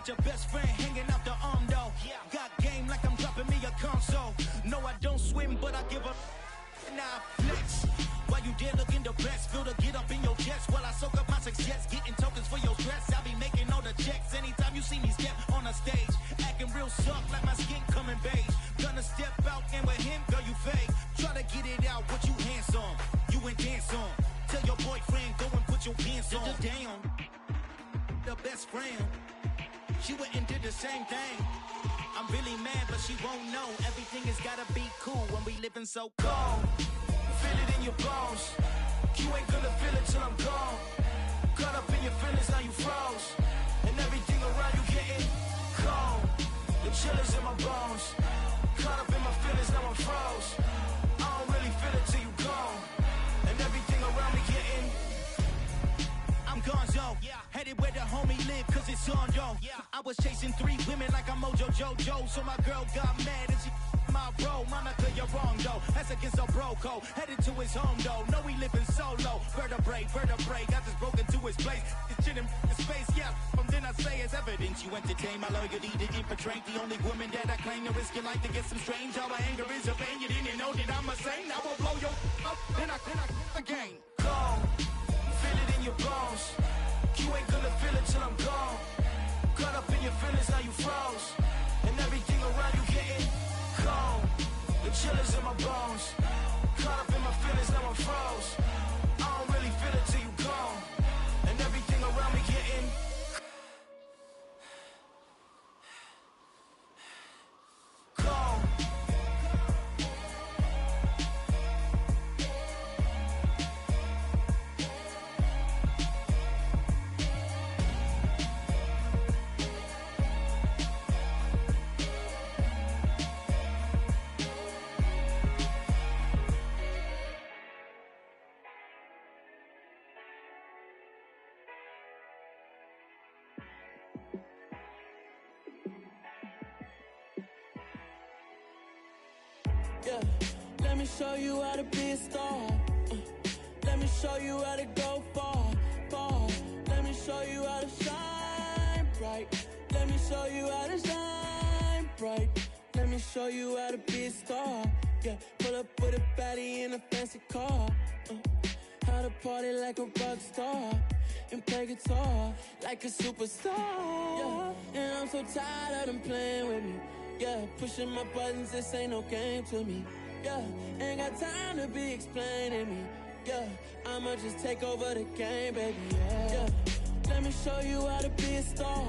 got your best friend hanging out the arm though. Got game like I'm dropping me a console. No, I don't swim, but I give a nah flex. While you there looking the best, feel the get up in your chest while I soak up my success, getting tokens for your stress. I be making all the checks anytime you see me step on a stage, acting real soft like my skin coming beige. Gonna step out and with him, girl, you fake. Try to get it out, what you handsome, you ain't dance on. Tell your boyfriend, go and put your pants on. Down, the best friend, she went and did the same thing. I'm really mad, but she won't know. Everything has gotta be cool when we living so cold. Feel it in your bones. You ain't gonna feel it till I'm gone. Caught up in your feelings, now you froze. And everything around you getting cold. The chill is in my bones. Caught up in my feelings, now I'm froze. I don't really feel it till you gone. And everything around me getting I'm gonzo, headed where the homie live, cause it's on, yo. I was chasing 3 women like I'm Mojo Jojo, so my girl got mad and she my bro. Monica, you're wrong, though. That's against a bro code. Headed to his home, though. No, he living solo. Vertebrae, got this broken to his place. It's shit in space, yeah. From then I say it's evidence. You entertain my loyalty to infiltrate the only woman that I claim to risk your life to get some strange. How my anger is a pain. You didn't know that I'm a saint. I will blow your up, then I again. Gone. Feel it in your bones. You ain't gonna feel it till I'm gone. Caught up in your feelings, now you froze. And everything around you getting cold. The chill is in my bones. Caught up in my feelings, now I'm froze. I don't really feel it till you gone. And everything around me getting cold. Yeah, let me show you how to be a star. Let me show you how to go far, far. Let me show you how to shine bright. Let me show you how to shine bright. Let me show you how to be a star. Yeah, pull up with a baddie in a fancy car. How to party like a rock star and play guitar like a superstar. Yeah, and I'm so tired of them playing with me. Yeah, pushing my buttons, this ain't no game to me. Yeah, ain't got time to be explaining me. Yeah, I'ma just take over the game, baby. Yeah, let me show you how to be a star.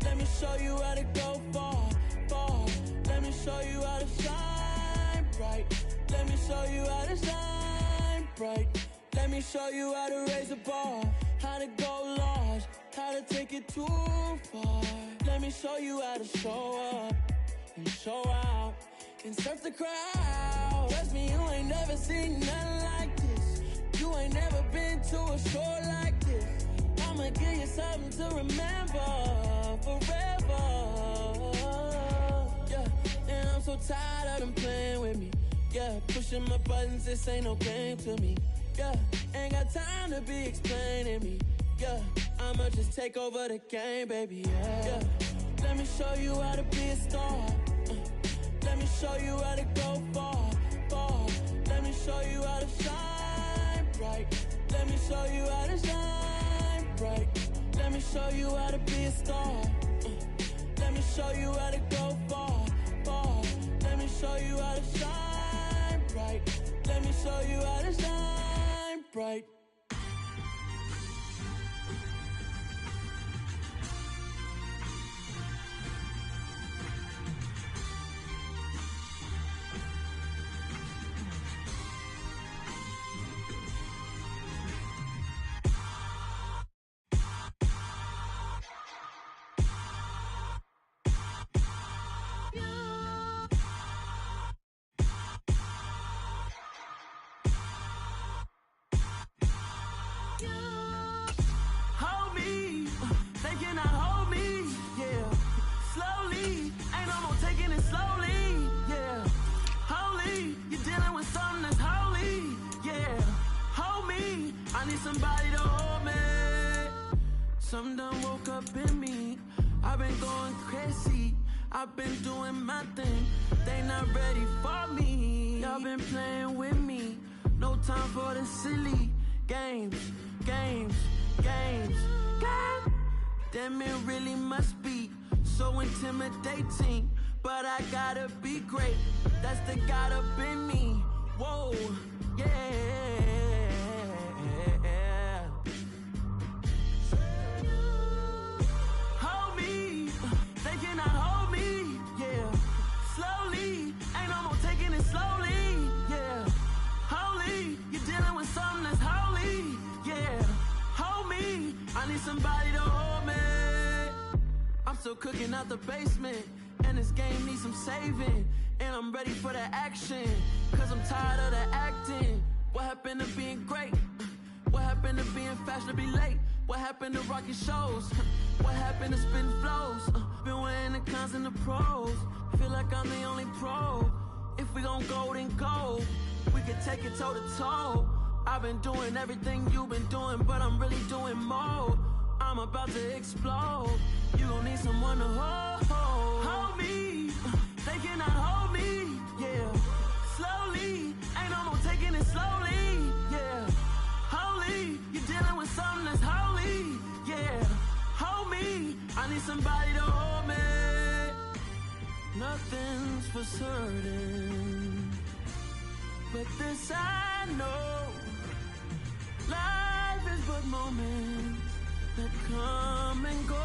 Let me show you how to go far, far. Let me show you how to shine bright. Let me show you how to shine bright. Let me show you how to raise a bar, how to go large, how to take it too far. Let me show you how to show up and show out and surf the crowd. Trust me, you ain't never seen nothing like this. You ain't never been to a shore like this. I'ma give you something to remember forever. Yeah, and I'm so tired of them playing with me. Yeah, pushing my buttons, this ain't no game to me. Yeah, ain't got time to be explaining me. Yeah, I'ma just take over the game, baby. Yeah, let me show you how to be a star. Let me show you how to go far, far. Let me show you how to shine bright. Let me show you how to shine bright. Let me show you how to be a star. Let me show you how to go far, far. Let me show you how to shine bright. Let me show you how to shine bright. Something done woke up in me. I've been doing my thing, they not ready for me. Y'all been playing with me, no time for the silly games. Damn, it really must be so intimidating, but I gotta be great, that's the God up in me. Whoa, yeah. Hold me, they cannot hold me, yeah. Slowly, ain't no more taking it slowly, yeah. Holy, you're dealing with something that's holy, yeah. Hold me, I need somebody to hold me. I'm still cooking out the basement, and this game needs some saving. And I'm ready for the action, cause I'm tired of the acting. What happened to being great? What happened to being fashionably late? What happened to rocking shows? What happened to spitting flows? Been weighing the cons and the pros. Feel like I'm the only pro. If we gon' go, then go. We can take it toe to toe. I've been doing everything you've been doing, but I'm really doing more. I'm about to explode. You gon' need someone to hold me. They cannot hold me, yeah. Slowly, ain't no more taking it slowly, yeah. Holy, you're dealing with something that's holy, yeah. Hold me, I need somebody to hold me. Nothing's for certain, but this I know. Life is but moments that come and go.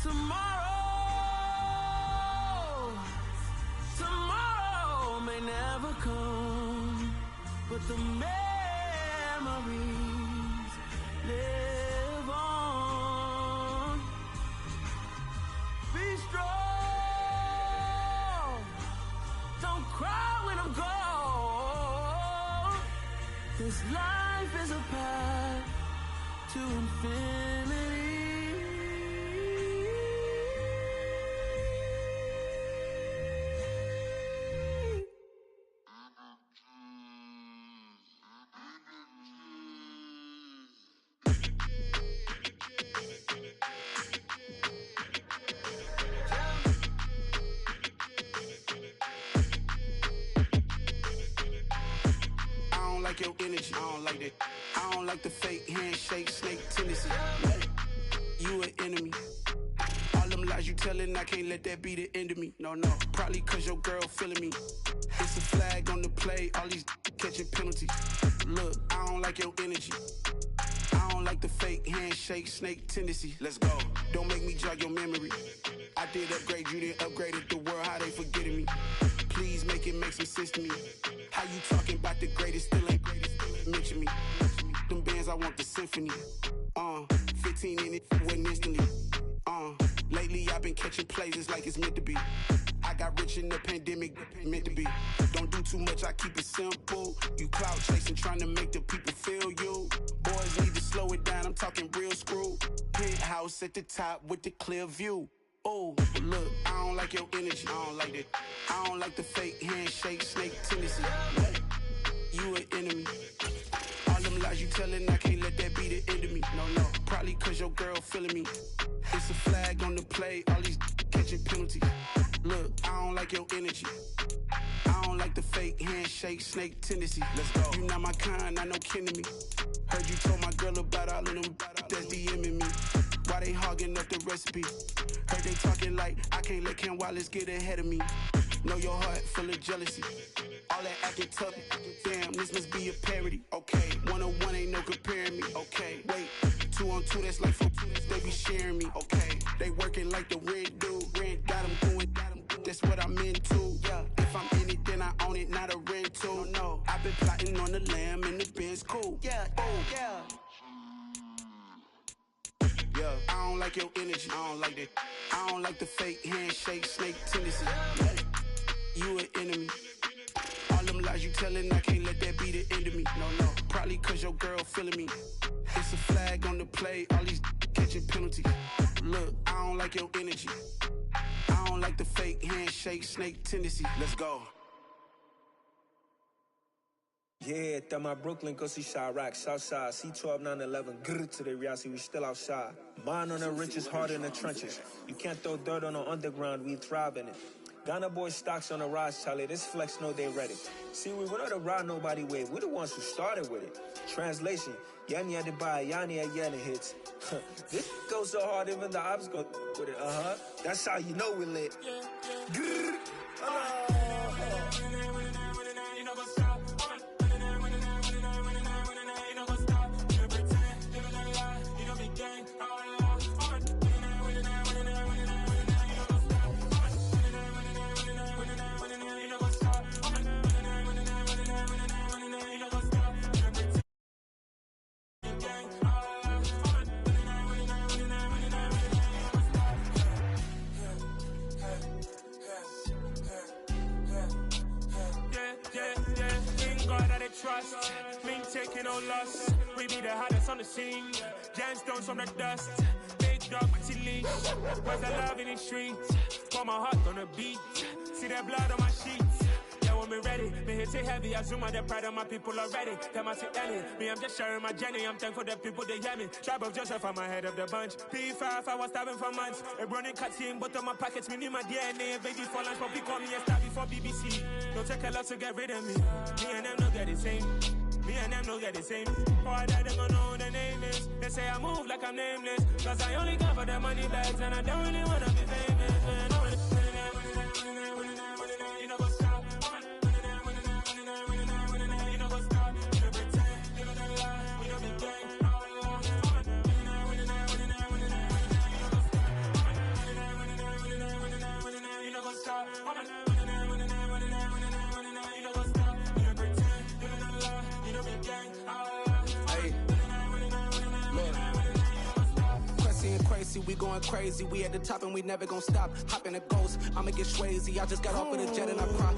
Tomorrow may never come, but the memories live on. Be strong, don't cry when I'm gone. This life is a path to infinity. Your energy, I don't like that. I don't like the fake handshake, snake tendency. You an enemy. All them lies you telling, I can't let that be the end of me. No, probably cause your girl feeling me. It's a flag on the play, all these catching penalties. Look, I don't like your energy. I don't like the fake handshake, snake tendency. Let's go. Don't make me jog your memory. I did upgrade, you didn't upgrade it. The world, how they forgetting me. Please make it make some sense to me. How you talking about the greatest, still ain't greatest, mention me. Them bands, I want the symphony. 15 in it, went instantly. Lately I've been catching plays, it's like it's meant to be. I got rich in the pandemic, meant to be. Don't do too much, I keep it simple. You clout chasing, trying to make the people feel you. Boys need to slow it down, I'm talking real screw. Penthouse at the top with the clear view. Oh, look, I don't like your energy, I don't like that. I don't like the fake handshake, snake tendency. You an enemy. All them lies you telling, I can't let that be the end of me. No, probably cause your girl feeling me. It's a flag on the play, all these catching penalties. Look, I don't like your energy. I don't like the fake handshake, snake tendency. Let's go. You not my kind, not no kin to me. Heard you told my girl about all of them that's DMing me. Why they hogging up the recipe? Heard they talking like I can't let Ken Wallace get ahead of me. Know your heart full of jealousy. All that acting tough, damn, this must be a parody. Okay, 101 ain't no comparing me. Okay, wait, 2 on 2, that's like 4, they be sharing me. Okay, they working like the rent dude. Rent got them going, that's what I'm into. Yeah, if I'm in it, then I own it, not a rental. No, I've been plotting on the lamb and the Benz cool. Yeah, yeah. Yeah, I don't like your energy, I don't like that. I don't like the fake handshake, snake tendency. You an enemy. All them lies you telling, I can't let that be the end of me. No, probably cause your girl feeling me. It's a flag on the play, all these catching penalties. Look, I don't like your energy. I don't like the fake handshake, snake tendency. Let's go. Yeah, that my Brooklyn, go see Chirac, Southside, C12, 911, grr to the reality, we still outside. Mine on the riches, hard in the trenches. You can't throw dirt on the underground, we thrive in it. Ghana boys stocks on the rise, Charlie, this flex know they ready. See, we not the ride nobody wave, we the ones who started with it. Translation, Yani had to buy, Yani had Yana hits. This goes so hard, even the ops go with it, That's how you know we lit. Grr. Trust, mean taking no loss. We be the hottest on the scene. Gemstones from the dust. Big dog with your leash. Where's the love in the streets? Got my heart on the beat. See that blood on my sheets. Yeah, when me ready, me hit it heavy. I zoom out the pride of my people already. Them I see Ellie. Me, I'm just sharing my journey. I'm thankful the people they hear me. Tribe of Joseph, I'm ahead of the bunch. P5, I was starving for months. A running cutscene, but on my pockets, me knew my DNA. Baby for lunch, but call me a star before BBC. Don't take a lot to get rid of me. Me and them no get the same. Me and them no get the same. Boy, that them gonna know the name is. They say I move like I'm nameless. Cause I only got for the money bags. And I don't really wanna be famous. Man, you know what's up. You know what's up. You know pretend. You know that lie. You know be gang. You know what's up. Crazy, we going crazy. We at the top and we never gonna stop. Hop in a ghost, I'ma get swayzy. I just got off with a jet and I cry.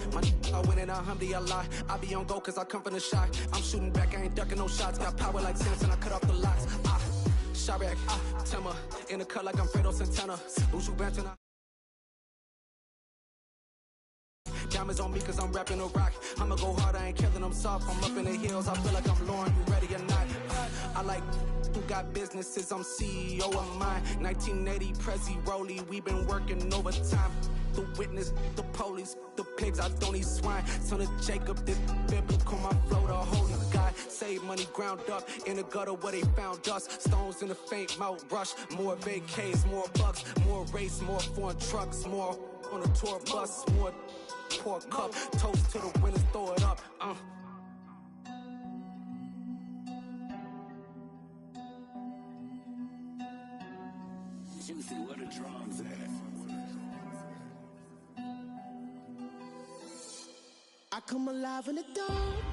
I win in alhamdulillah. I be on go cause I come from the shot. I'm shooting back, I ain't ducking no shots. Got power like Samson, I cut off the locks. Chirac, Timmer, in the cut like I'm Fredo Santana. Ushu Bantana. Diamonds on me cause I'm rapping a rock. I'ma go hard, I ain't killing them soft. I'm up in the hills, I feel like I'm Lauren, you ready or not? I like who got businesses, I'm CEO of mine. 1980 Prezi Rolly, we been working overtime. The witness, the police, the pigs, I don't eat swine. Son of Jacob, this biblical, my flow, the holy God. Save money ground up in the gutter where they found us. Stones in the faint mouth rush. More vacays, more bucks, more race, more foreign trucks, more on a tour bus, more pour cup, toast to the winners, throw it up. Juicy, where the drums at? I come alive in the dark,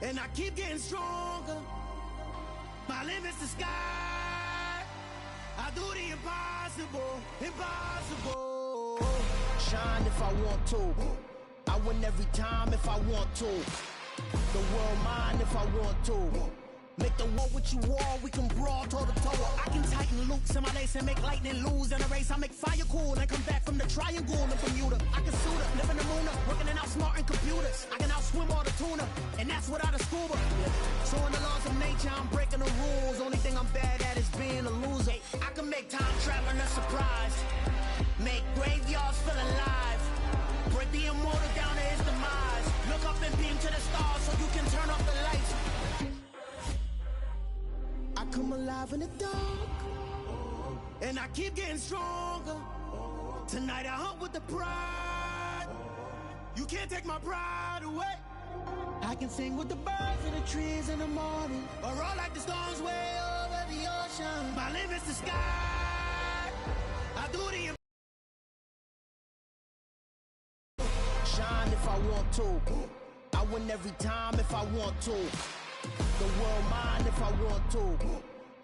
and I keep getting stronger. My limit's the sky. I do the impossible, impossible. Shine if I want to. I win every time if I want to. The world mine if I want to. Make the war with you all, we can brawl toe to toe. I can tighten loops in my lace and make lightning lose in a race. I make fire cool and come back from the triangle in Bermuda. I can suit up, live in the moon, working and outsmarting computers. I can outswim all the tuna, and that's without a scuba. So in the laws of nature, I'm breaking the rules. Only thing I'm bad at is being a loser. I can make time traveling a surprise. Make graveyards feel alive. Break the immortal down to his demise. Look up and beam to the stars so you can turn off the lights. I come alive in the dark, and I keep getting stronger. Tonight I hunt with the pride. You can't take my pride away. I can sing with the birds in the trees in the morning, or roll like the storms way over the ocean. My limit's the sky. I do the shine if I want to. I win every time if I want to. The world mine if I want to.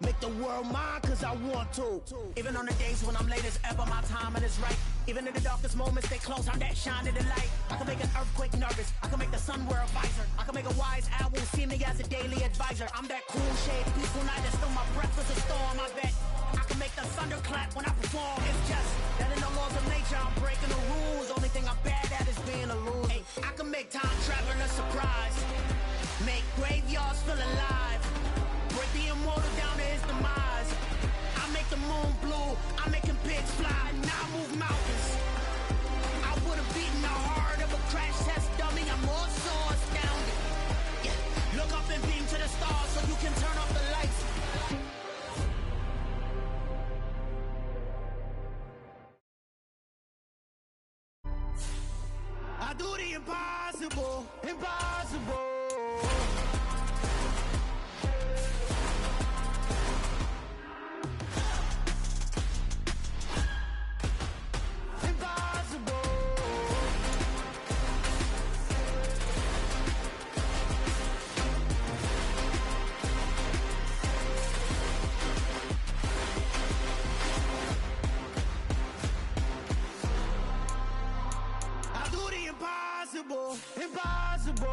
Make the world mine cause I want to. Even on the days when I'm late as ever, my timing is right. Even in the darkest moments, stay close, I'm that shining the light. I can make an earthquake nervous, I can make the sun wear a visor. I can make a wise owl see me as a daily advisor. I'm that cool shade, peaceful night, and still my breath is a storm, I bet. I can make the thunder clap when I perform. It's just that in the laws of nature, I'm breaking the rules. Only thing I'm bad at is being a loser. Hey, I can make time traveling a surprise. I do the impossible, impossible. Impossible.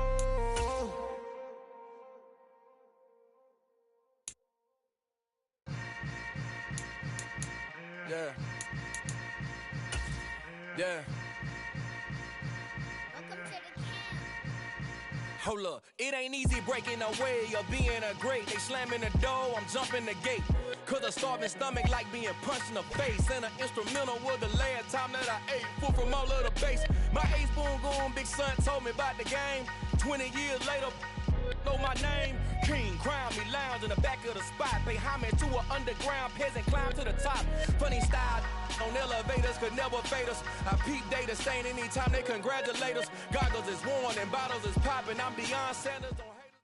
Yeah. Yeah. Hold up, it ain't easy breaking away or being a great. They slamming the door, I'm jumping the gate. Cause a starving stomach like being punched in the face. And an instrumental was the last time that I ate. Full from all of the bass. My A-spoon going, big son told me about the game. 20 years later, know my name. King, crown me, lounge in the back of the spot. Pay homage to an underground peasant, climb to the top. Funny style on elevators could never fade us. I peep data stain anytime they congratulate us. Goggles is worn and bottles is popping. I'm beyond Sanders on haters.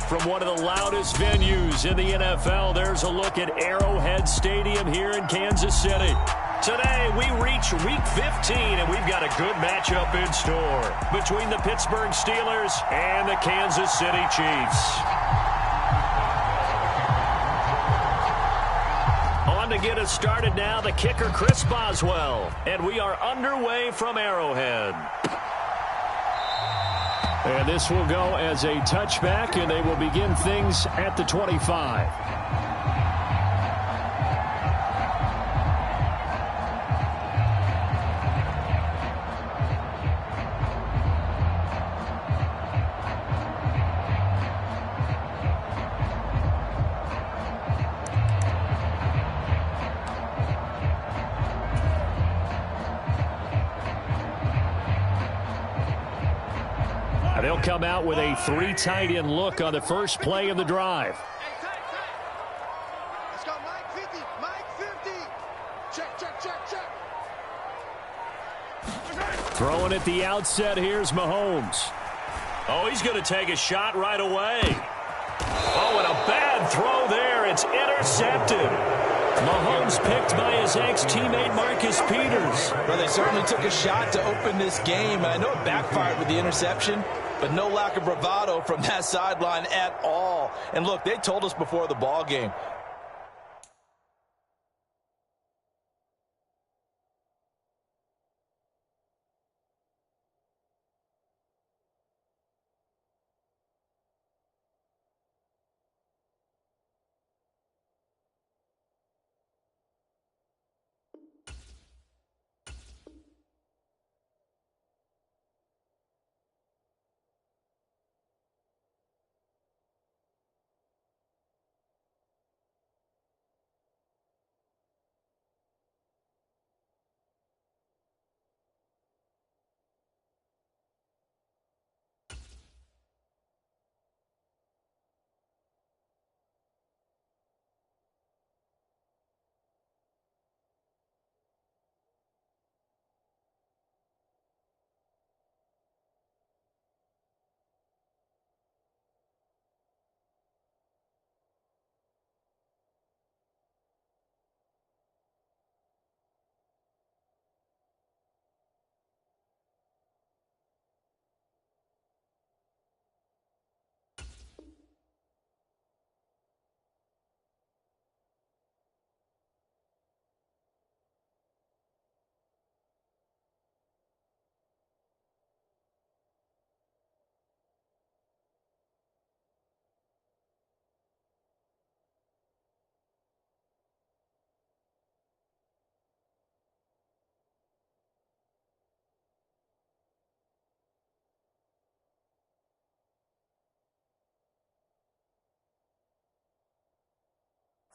From one of the loudest venues in the NFL, there's a look at Arrowhead Stadium here in Kansas City. Today, we reach Week 15, and we've got a good matchup in store between the Pittsburgh Steelers and the Kansas City Chiefs. On to get us started now, the kicker, Chris Boswell. And we are underway from Arrowhead. And this will go as a touchback, and they will begin things at the 25. They'll come out with a 3 tight end look on the first play of the drive. Let's go, Mike 50, Mike 50. Check, check, check, check. Throwing at the outset, here's Mahomes. Oh, he's going to take a shot right away. Oh, and a bad throw there. It's intercepted. Mahomes picked by his ex-teammate Marcus Peters. Well, they certainly took a shot to open this game. And I know it backfired with the interception, but no lack of bravado from that sideline at all. And look, they told us before the ball game,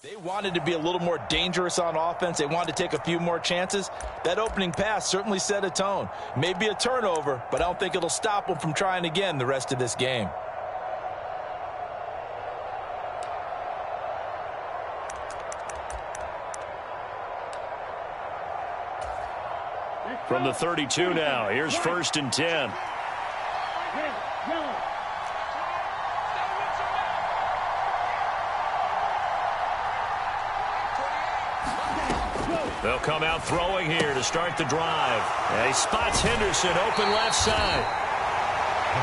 they wanted to be a little more dangerous on offense. They wanted to take a few more chances. That opening pass certainly set a tone. Maybe a turnover, but I don't think it'll stop them from trying again the rest of this game. From the 32 now, here's 1st and 10. They'll come out throwing here to start the drive. And he spots Henderson open left side.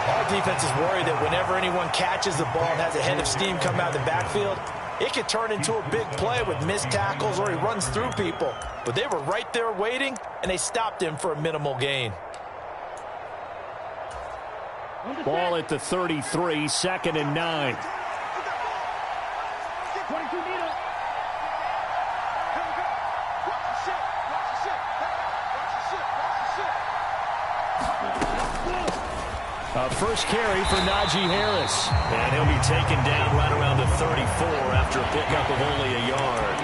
Our defense is worried that whenever anyone catches the ball and has a head of steam come out of the backfield, it could turn into a big play with missed tackles or he runs through people. But they were right there waiting, and they stopped him for a minimal gain. Ball at the 33, 2nd and 9. First carry for Najee Harris. And he'll be taken down right around the 34 after a pickup of only a yard.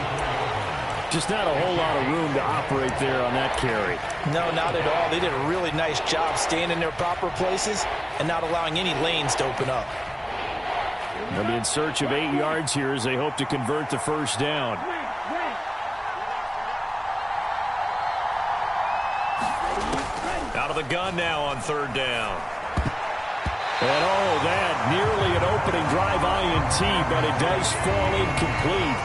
Just not a whole lot of room to operate there on that carry. No, not at all. They did a really nice job staying in their proper places and not allowing any lanes to open up. They'll be in search of 8 yards here as they hope to convert the first down. Out of the gun now on 3rd down. And that nearly an opening drive INT, but it does fall incomplete.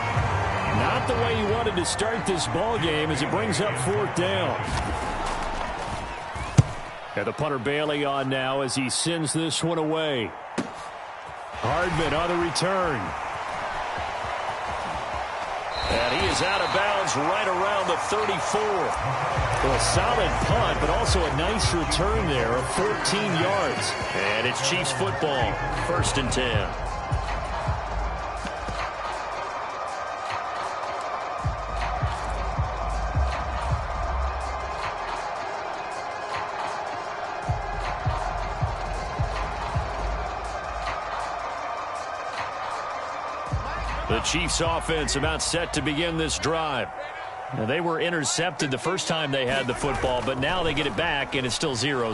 Not the way he wanted to start this ball game as it brings up 4th down. And the punter Bailey on now as he sends this one away. Hardman on the return. And he is out of bounds right around the 34. Well, a solid punt, but also a nice return there of 14 yards. And it's Chiefs football, 1st and 10. The Chiefs offense about set to begin this drive. Now, they were intercepted the first time they had the football, but now they get it back, and it's still 0-0.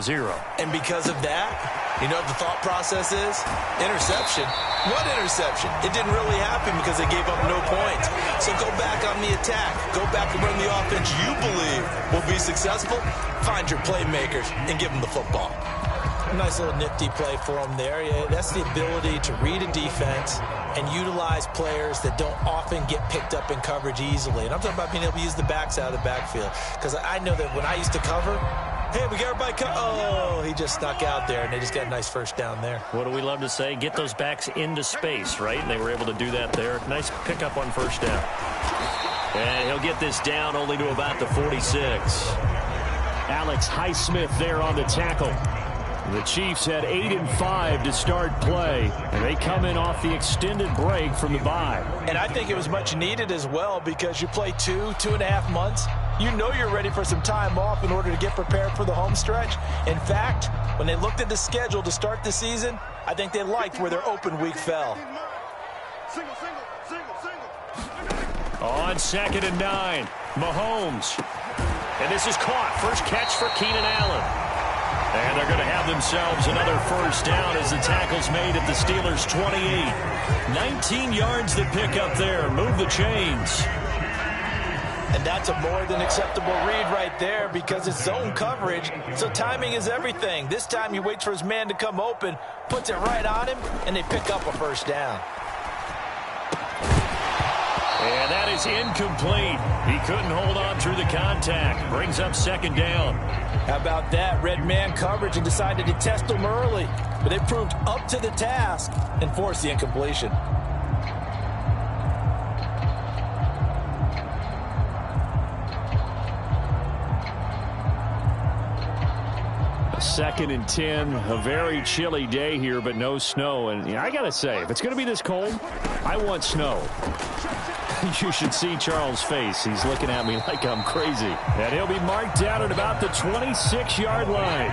And because of that, you know what the thought process is? Interception. What interception? It didn't really happen because they gave up no points. So go back on the attack. Go back and run the offense you believe will be successful. Find your playmakers and give them the football. Nice little nifty play for them there. Yeah, that's the ability to read a defense and utilize players that don't often get picked up in coverage easily. And I'm talking about being able to use the backs out of the backfield. Because I know that when I used to cover, hey, we got everybody oh, he just snuck out there, and they just got a nice first down there. What do we love to say? Get those backs into space, right? And they were able to do that there. Nice pickup on first down. And he'll get this down only to about the 46. Alex Highsmith there on the tackle. The Chiefs had 8-5 to start play, and they come in off the extended break from the bye. And I think it was much needed as well because you play 2.5 months. You know you're ready for some time off in order to get prepared for the home stretch. In fact, when they looked at the schedule to start the season, I think they liked where their open week fell. On 2nd and 9, Mahomes. And this is caught. First catch for Keenan Allen. And they're going to have themselves another first down as the tackle's made at the Steelers' 28. 19 yards to pick up there. Move the chains. And that's a more than acceptable read right there because it's zone coverage, so timing is everything. This time he waits for his man to come open, puts it right on him, and they pick up a first down. And that is incomplete. He couldn't hold on through the contact. Brings up 2nd down. How about that? Red man coverage and decided to test him early. But they proved up to the task and forced the incompletion. A 2nd and 10. A very chilly day here, but no snow. And I got to say, if it's going to be this cold, I want snow. You should see Charles' face. He's looking at me like I'm crazy. And he'll be marked down at about the 26-yard line.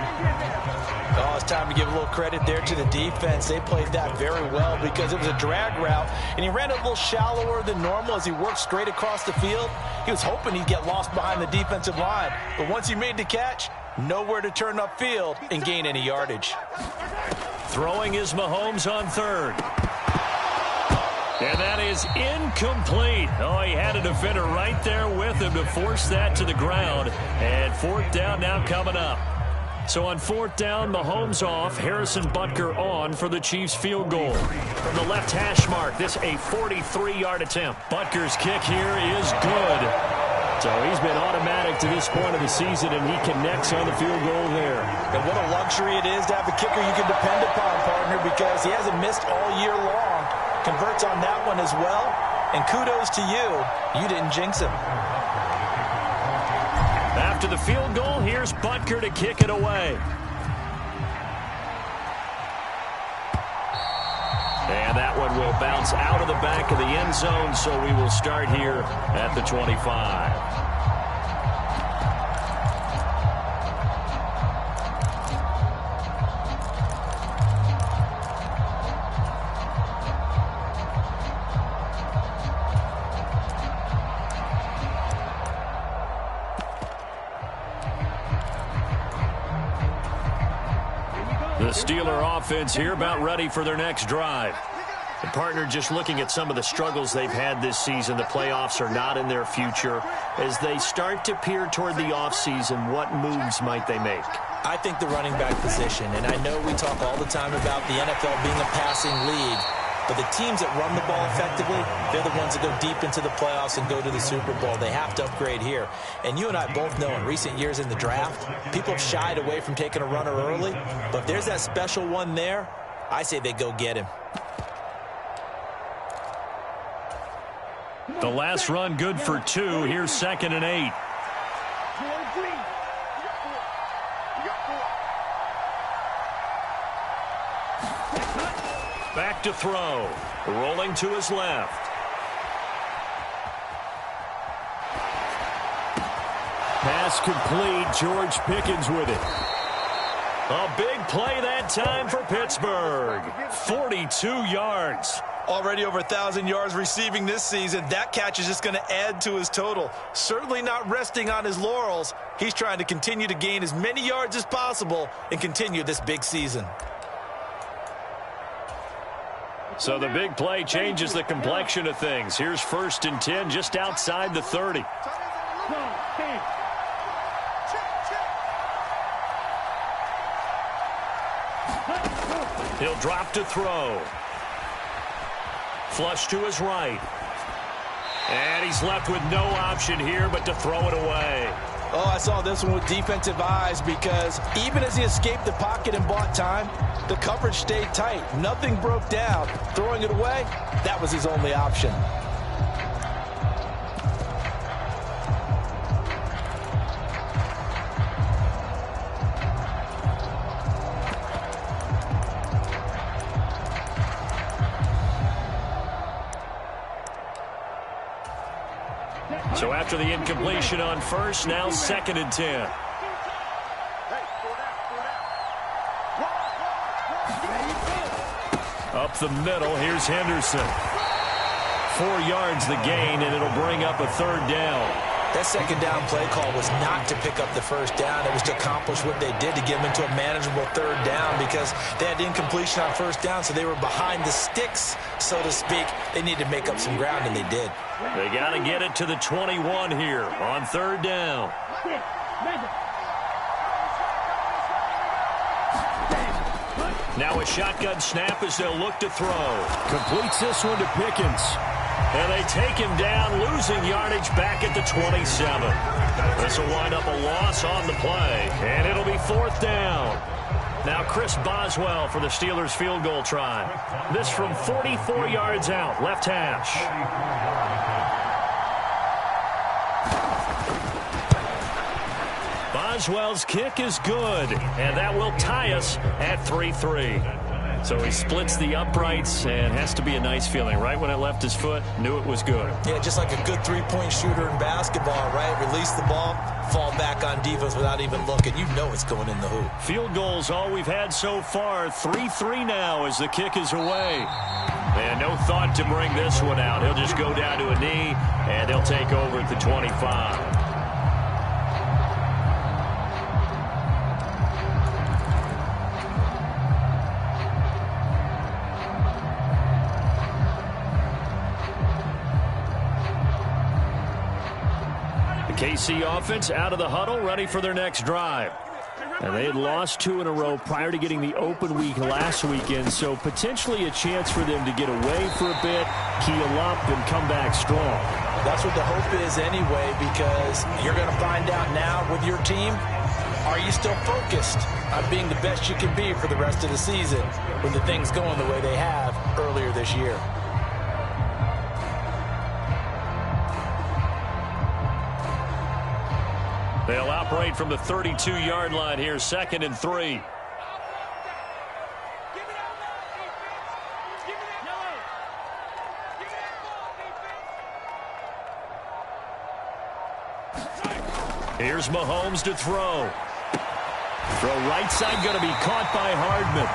Oh, it's time to give a little credit there to the defense. They played that very well because it was a drag route, and he ran a little shallower than normal as he worked straight across the field. He was hoping he'd get lost behind the defensive line, but once he made the catch, nowhere to turn upfield and gain any yardage. Throwing is Mahomes on 3rd. And that is incomplete. Oh, he had a defender right there with him to force that to the ground. And fourth down now coming up. So on fourth down, Mahomes off, Harrison Butker on for the Chiefs field goal. From the left hash mark, this a 43-yard attempt. Butker's kick here is good. So he's been automatic to this point of the season, and he connects on the field goal there. And what a luxury it is to have a kicker you can depend upon, partner, because he hasn't missed all year long. Converts on that one as well. And kudos to you. You didn't jinx him. After the field goal, here's Butker to kick it away. And that one will bounce out of the back of the end zone, so we will start here at the 25. The Steeler offense here about ready for their next drive. The partner just looking at some of the struggles they've had this season. The playoffs are not in their future. As they start to peer toward the offseason, what moves might they make? I think the running back position, and I know we talk all the time about the NFL being a passing league, but the teams that run the ball effectively, they're the ones that go deep into the playoffs and go to the Super Bowl. They have to upgrade here. And you and I both know in recent years in the draft, people have shied away from taking a runner early, but if there's that special one there, I say they go get him. The last run good for 2. Here's 2nd and 8. Back to throw. Rolling to his left. Pass complete. George Pickens with it. A big play that time for Pittsburgh. 42 yards. Already over 1,000 yards receiving this season. That catch is just going to add to his total. Certainly not resting on his laurels. He's trying to continue to gain as many yards as possible and continue this big season. So the big play changes the complexion of things. Here's 1st and 10 just outside the 30. He'll drop to throw. Flush to his right. And he's left with no option here but to throw it away. Oh, I saw this one with defensive eyes because even as he escaped the pocket and bought time, the coverage stayed tight. Nothing broke down. Throwing it away, that was his only option. So after the incompletion on 1st, now 2nd and 10. Up the middle, here's Henderson. 4 yards the gain, and it'll bring up a 3rd down. That 2nd down play call was not to pick up the 1st down. It was to accomplish what they did to get them into a manageable 3rd down because they had incompletion on 1st down, so they were behind the sticks, so to speak. They needed to make up some ground, and they did. They got to get it to the 21 here on 3rd down. Now a shotgun snap as they'll look to throw. Completes this one to Pickens. And they take him down, losing yardage back at the 27. This will wind up a loss on the play, and it'll be 4th down. Now Chris Boswell for the Steelers field goal try. This from 44 yards out, left hash. Boswell's kick is good, and that will tie us at 3-3. So he splits the uprights, and has to be a nice feeling. Right when it left his foot, knew it was good. Yeah, just like a good three-point shooter in basketball, right? Release the ball, fall back on defense without even looking. You know it's going in the hoop. Field goals all we've had so far. 3-3 now as the kick is away. And no thought to bring this one out. He'll just go down to a knee, and they'll take over at the 25. KC offense out of the huddle, ready for their next drive. And they had lost 2 in a row prior to getting the open week last weekend, so potentially a chance for them to get away for a bit, keel up, and come back strong. That's what the hope is anyway, because you're going to find out now with your team, are you still focused on being the best you can be for the rest of the season when the things going the way they have earlier this year? They'll operate from the 32-yard line here, 2nd and 3. Here's Mahomes to throw. Throw right side, going to be caught by Hardman.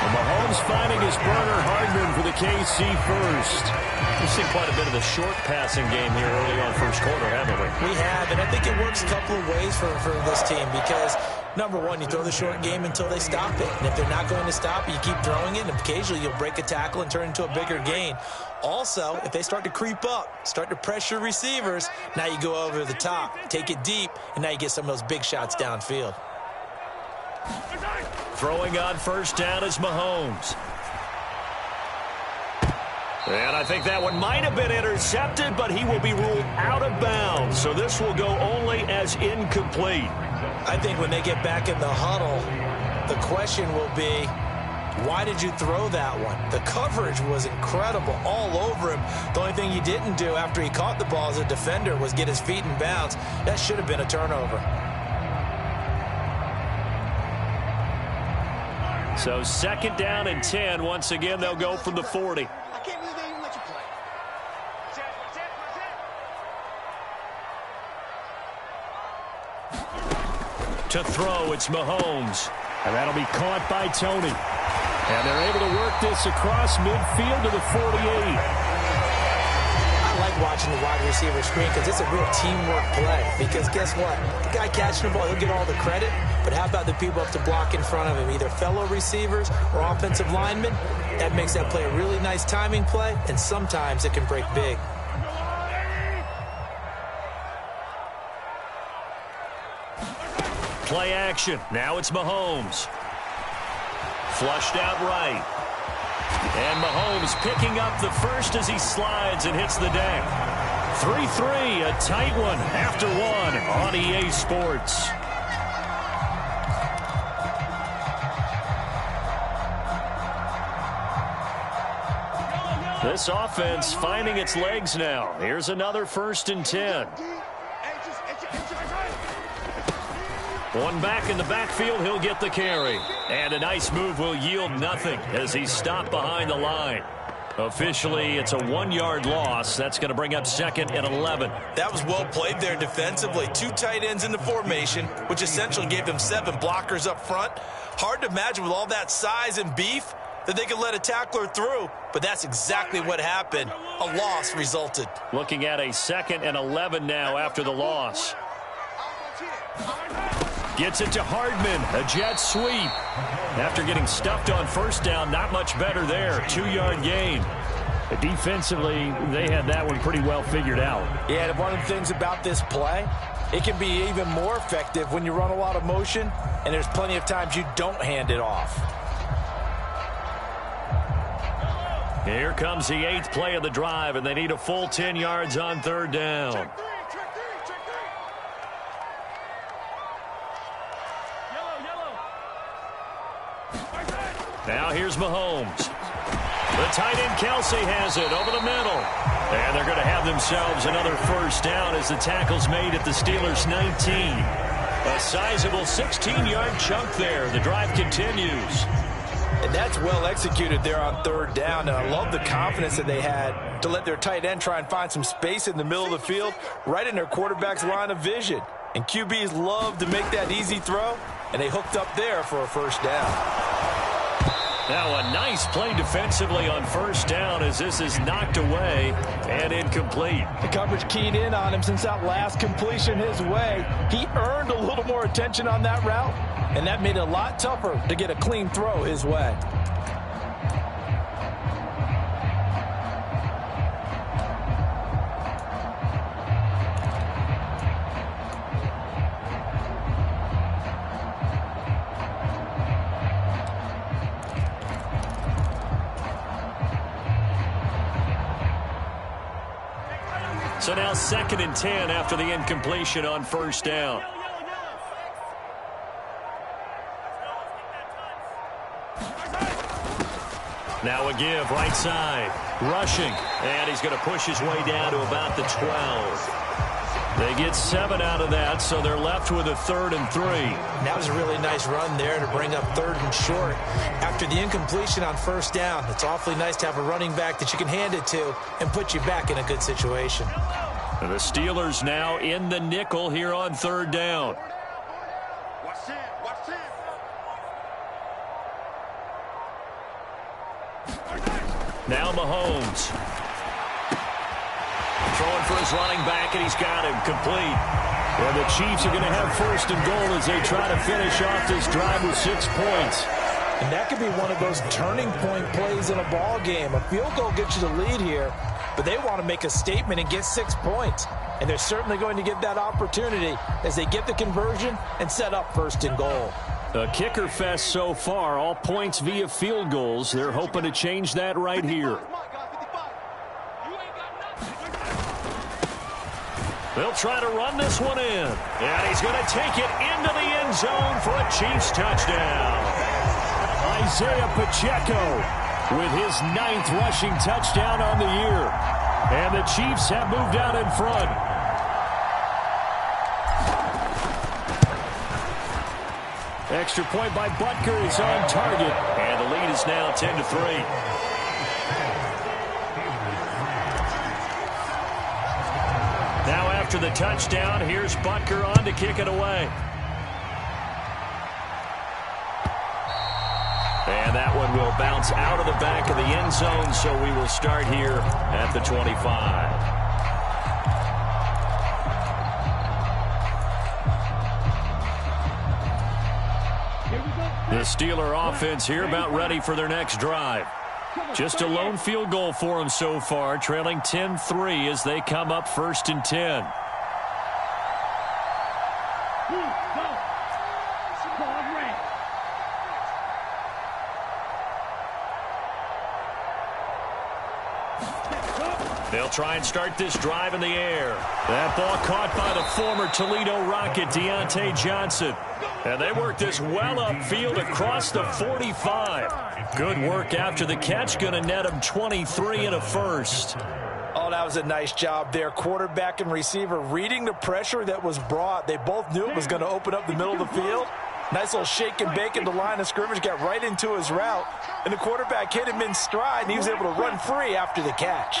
And Mahomes finding his burner, Hardman, for the KC first. We've seen quite a bit of the short passing game here early on first quarter, haven't we? We have, and I think it works a couple of ways for this team because, number one, you throw the short game until they stop it. And if they're not going to stop it, you keep throwing it, and occasionally you'll break a tackle and turn into a bigger gain. Also, if they start to creep up, start to pressure receivers, now you go over the top, take it deep, and now you get some of those big shots downfield. Throwing on first down is Mahomes. And I think that one might have been intercepted, but he will be ruled out of bounds. So this will go only as incomplete. I think when they get back in the huddle, the question will be, why did you throw that one? The coverage was incredible all over him. The only thing he didn't do after he caught the ball as a defender was get his feet in bounds. That should have been a turnover. So 2nd down and 10. Once again, they'll go from the 40. To throw, it's Mahomes. And that'll be caught by Tony. And they're able to work this across midfield to the 48. I like watching the wide receiver screen because it's a real teamwork play. Because guess what? The guy catching the ball, he'll get all the credit. But how about the people up to block in front of him, either fellow receivers or offensive linemen? That makes that play a really nice timing play, and sometimes it can break big. Play action. Now it's Mahomes. Flushed out right. And Mahomes picking up the first as he slides and hits the deck. 3-3, a tight one after one on EA Sports. This offense finding its legs now. Here's another 1st and 10. One back in the backfield, he'll get the carry. And a nice move will yield nothing as he's stopped behind the line. Officially, it's a 1-yard loss. That's going to bring up 2nd and 11. That was well played there defensively. 2 tight ends in the formation, which essentially gave them 7 blockers up front. Hard to imagine with all that size and beef that they could let a tackler through, but that's exactly what happened. A loss resulted. Looking at a 2nd and 11 now after the loss. Gets it to Hardman, a jet sweep. After getting stuffed on first down, not much better there. 2-yard gain. Defensively, they had that one pretty well figured out. Yeah, and one of the things about this play, it can be even more effective when you run a lot of motion, and there's plenty of times you don't hand it off. Here comes the 8th play of the drive, and they need a full 10 yards on 3rd down. Now here's Mahomes. The tight end Kelsey has it over the middle. And they're going to have themselves another 1st down as the tackle's made at the Steelers' 19. A sizable 16-yard chunk there. The drive continues. And that's well executed there on 3rd down. And I love the confidence that they had to let their tight end try and find some space in the middle of the field, right in their quarterback's line of vision. And QBs love to make that easy throw, and they hooked up there for a 1st down. Now a nice play defensively on 1st down as this is knocked away and incomplete. The coverage keyed in on him since that last completion his way. He earned a little more attention on that route, and that made it a lot tougher to get a clean throw his way. So now 2nd and 10 after the incompletion on first down. Now a give, right side. Rushing. And he's going to push his way down to about the 12. They get 7 out of that, so they're left with a 3rd and 3. That was a really nice run there to bring up 3rd and short. After the incompletion on first down, it's awfully nice to have a running back that you can hand it to and put you back in a good situation. And the Steelers now in the nickel here on 3rd down. Watch it, watch it. Now Mahomes. Throwing for his running back, and he's got him complete. And the Chiefs are going to have 1st and goal as they try to finish off this drive with 6 points. And that could be one of those turning point plays in a ball game. A field goal gets you the lead here, but they want to make a statement and get 6 points. And they're certainly going to get that opportunity as they get the conversion and set up 1st and goal. A kicker fest so far, all points via field goals. They're hoping to change that right here. They'll try to run this one in. And he's going to take it into the end zone for a Chiefs touchdown. Isaiah Pacheco with his 9th rushing touchdown on the year. And the Chiefs have moved out in front. Extra point by Butker is on target. And the lead is now 10-3. Now after the touchdown, here's Butker on to kick it away. And that one will bounce out of the back of the end zone, so we will start here at the 25. The Steeler offense here about ready for their next drive. Just a lone field goal for them so far, trailing 10-3 as they come up 1st and 10. They'll try and start this drive in the air. That ball caught by the former Toledo Rocket, Deontay Johnson. And they work this well upfield across the 45. Good work after the catch. Going to net him 23 and a first. Oh, that was a nice job there. Quarterback and receiver reading the pressure that was brought. They both knew it was going to open up the middle of the field. Nice little shake and bake in the line of scrimmage. Got right into his route. And the quarterback hit him in stride, and he was able to run free after the catch.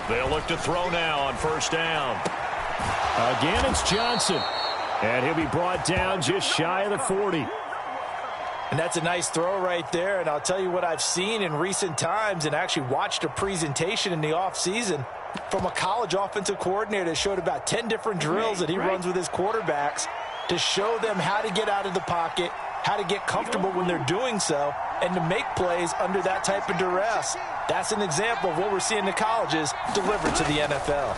They'll look to throw now on first down. Again, it's Johnson. And he'll be brought down just shy of the 40. And that's a nice throw right there. And I'll tell you what I've seen in recent times and actually watched a presentation in the offseason from a college offensive coordinator that showed about 10 different drills that he runs with his quarterbacks to show them how to get out of the pocket, how to get comfortable when they're doing so, and to make plays under that type of duress. That's an example of what we're seeing the colleges deliver to the NFL.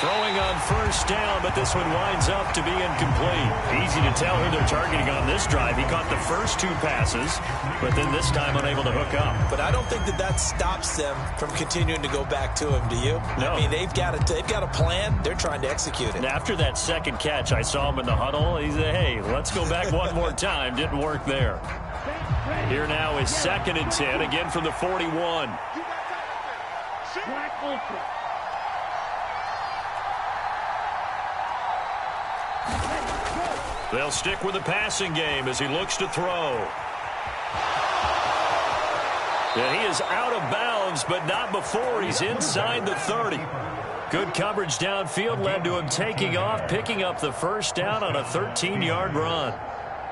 Throwing on first down, but this one winds up to be incomplete. Easy to tell who they're targeting on this drive. He caught the first 2 passes, but then this time unable to hook up. But I don't think that stops them from continuing to go back to him, do you? No. I mean, they've got a plan. They're trying to execute it. And after that second catch, I saw him in the huddle. He said, hey, let's go back one more time. Didn't work there. Here now is 2nd and 10, again from the 41. They'll stick with the passing game as he looks to throw. And he is out of bounds, but not before he's inside the 30. Good coverage downfield led to him taking off, picking up the first down on a 13-yard run.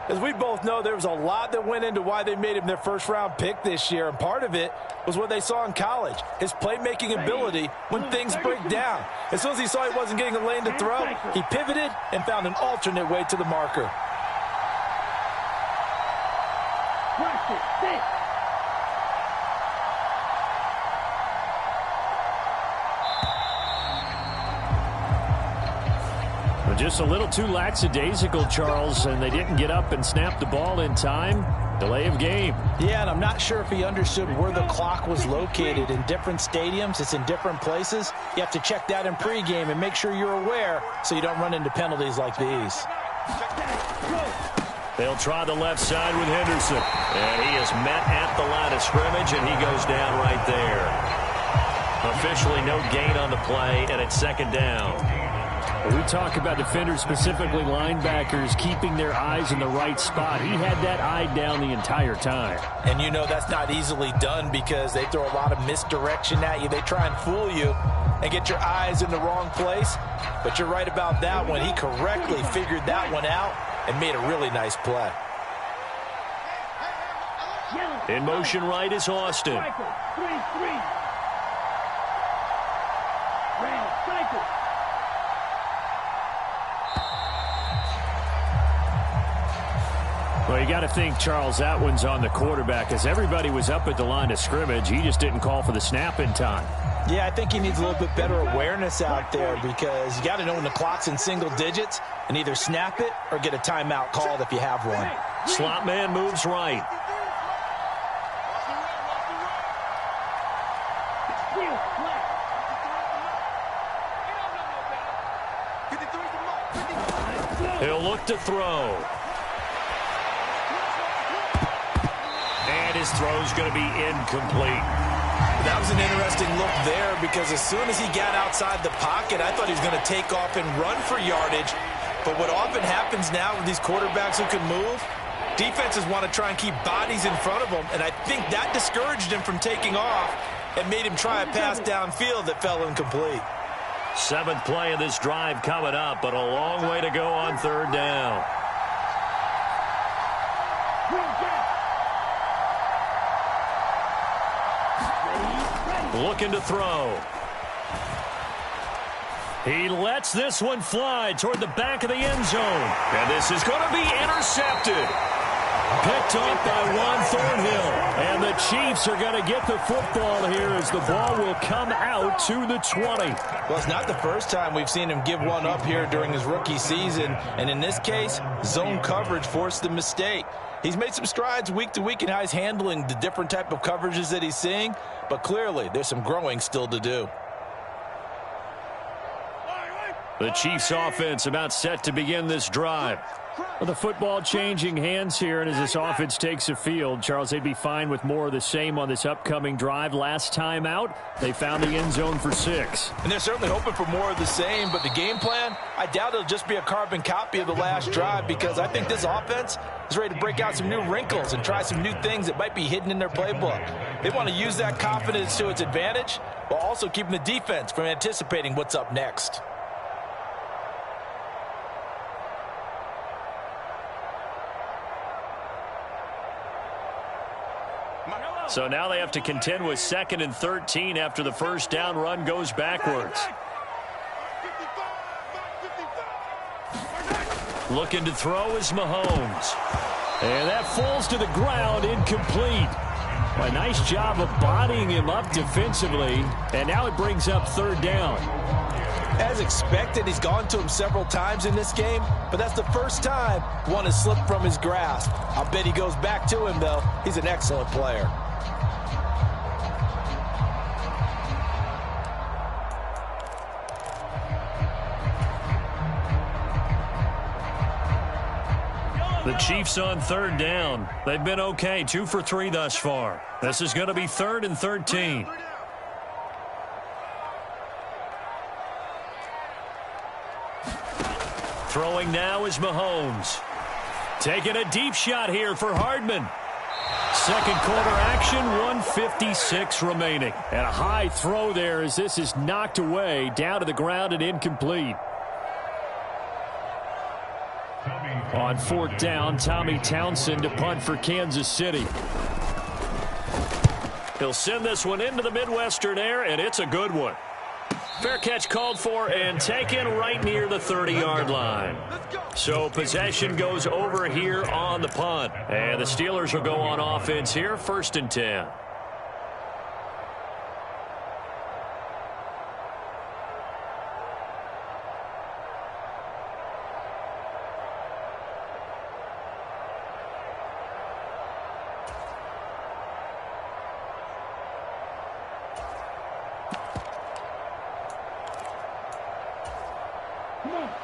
As we both know, there was a lot that went into why they made him their first-round pick this year, and part of it was what they saw in college, his playmaking ability when things break down. As soon as he saw he wasn't getting a lane to throw, he pivoted and found an alternate way to the marker. Just a little too lackadaisical, Charles, and they didn't get up and snap the ball in time. Delay of game. Yeah, and I'm not sure if he understood where the clock was located. In different stadiums, it's in different places. You have to check that in pregame and make sure you're aware so you don't run into penalties like these. They'll try the left side with Henderson. And he is met at the line of scrimmage, and he goes down right there. Officially no gain on the play, and it's second down. We talk about defenders, specifically linebackers, keeping their eyes in the right spot. He had that eye down the entire time. And you know that's not easily done because they throw a lot of misdirection at you. They try and fool you and get your eyes in the wrong place. But you're right about that one. He correctly figured that one out and made a really nice play. In motion right is Austin. 3-3. Cycle. Well, you got to think, Charles, that one's on the quarterback as everybody was up at the line of scrimmage. He just didn't call for the snap in time. Yeah, I think he needs a little bit better awareness out there because you got to know when the clock's in single digits and either snap it or get a timeout called if you have one. Slot man moves right. He'll look to throw. And his throw's going to be incomplete. That was an interesting look there because as soon as he got outside the pocket, I thought he was going to take off and run for yardage. But what often happens now with these quarterbacks who can move, defenses want to try and keep bodies in front of them, and I think that discouraged him from taking off and made him try a pass downfield that fell incomplete. Seventh play of this drive coming up, but a long way to go on third down. Looking to throw. He lets this one fly toward the back of the end zone. And this is going to be intercepted. Picked off by Juan Thornhill. And the Chiefs are going to get the football here as the ball will come out to the 20. Well, it's not the first time we've seen him give one up here during his rookie season. And in this case, zone coverage forced the mistake. He's made some strides week to week in how he's handling the different type of coverages that he's seeing. But clearly, there's some growing still to do. The Chiefs offense about set to begin this drive. Well, the football changing hands here, and as this offense takes the field, Charles, they'd be fine with more of the same on this upcoming drive. Last time out, they found the end zone for 6. And they're certainly hoping for more of the same, but the game plan, I doubt it'll just be a carbon copy of the last drive because I think this offense is ready to break out some new wrinkles and try some new things that might be hidden in their playbook. They want to use that confidence to its advantage while also keeping the defense from anticipating what's up next. So now they have to contend with 2nd and 13 after the first down run goes backwards. Looking to throw is Mahomes. And that falls to the ground, incomplete. A nice job of bodying him up defensively. And now it brings up third down. As expected, he's gone to him several times in this game, but that's the first time one has slipped from his grasp. I'll bet he goes back to him, though. He's an excellent player. The Chiefs on third down. They've been okay, 2 for 3 thus far. This is going to be 3rd and 13. Throwing now is Mahomes. Taking a deep shot here for Hardman. Second quarter action, 1:56 remaining. And a high throw there as this is knocked away, down to the ground and incomplete. On 4th down, Tommy Townsend to punt for Kansas City. He'll send this one into the Midwestern air, and it's a good one. Fair catch called for and taken right near the 30-yard line. So possession goes over here on the punt. And the Steelers will go on offense here, 1st and 10.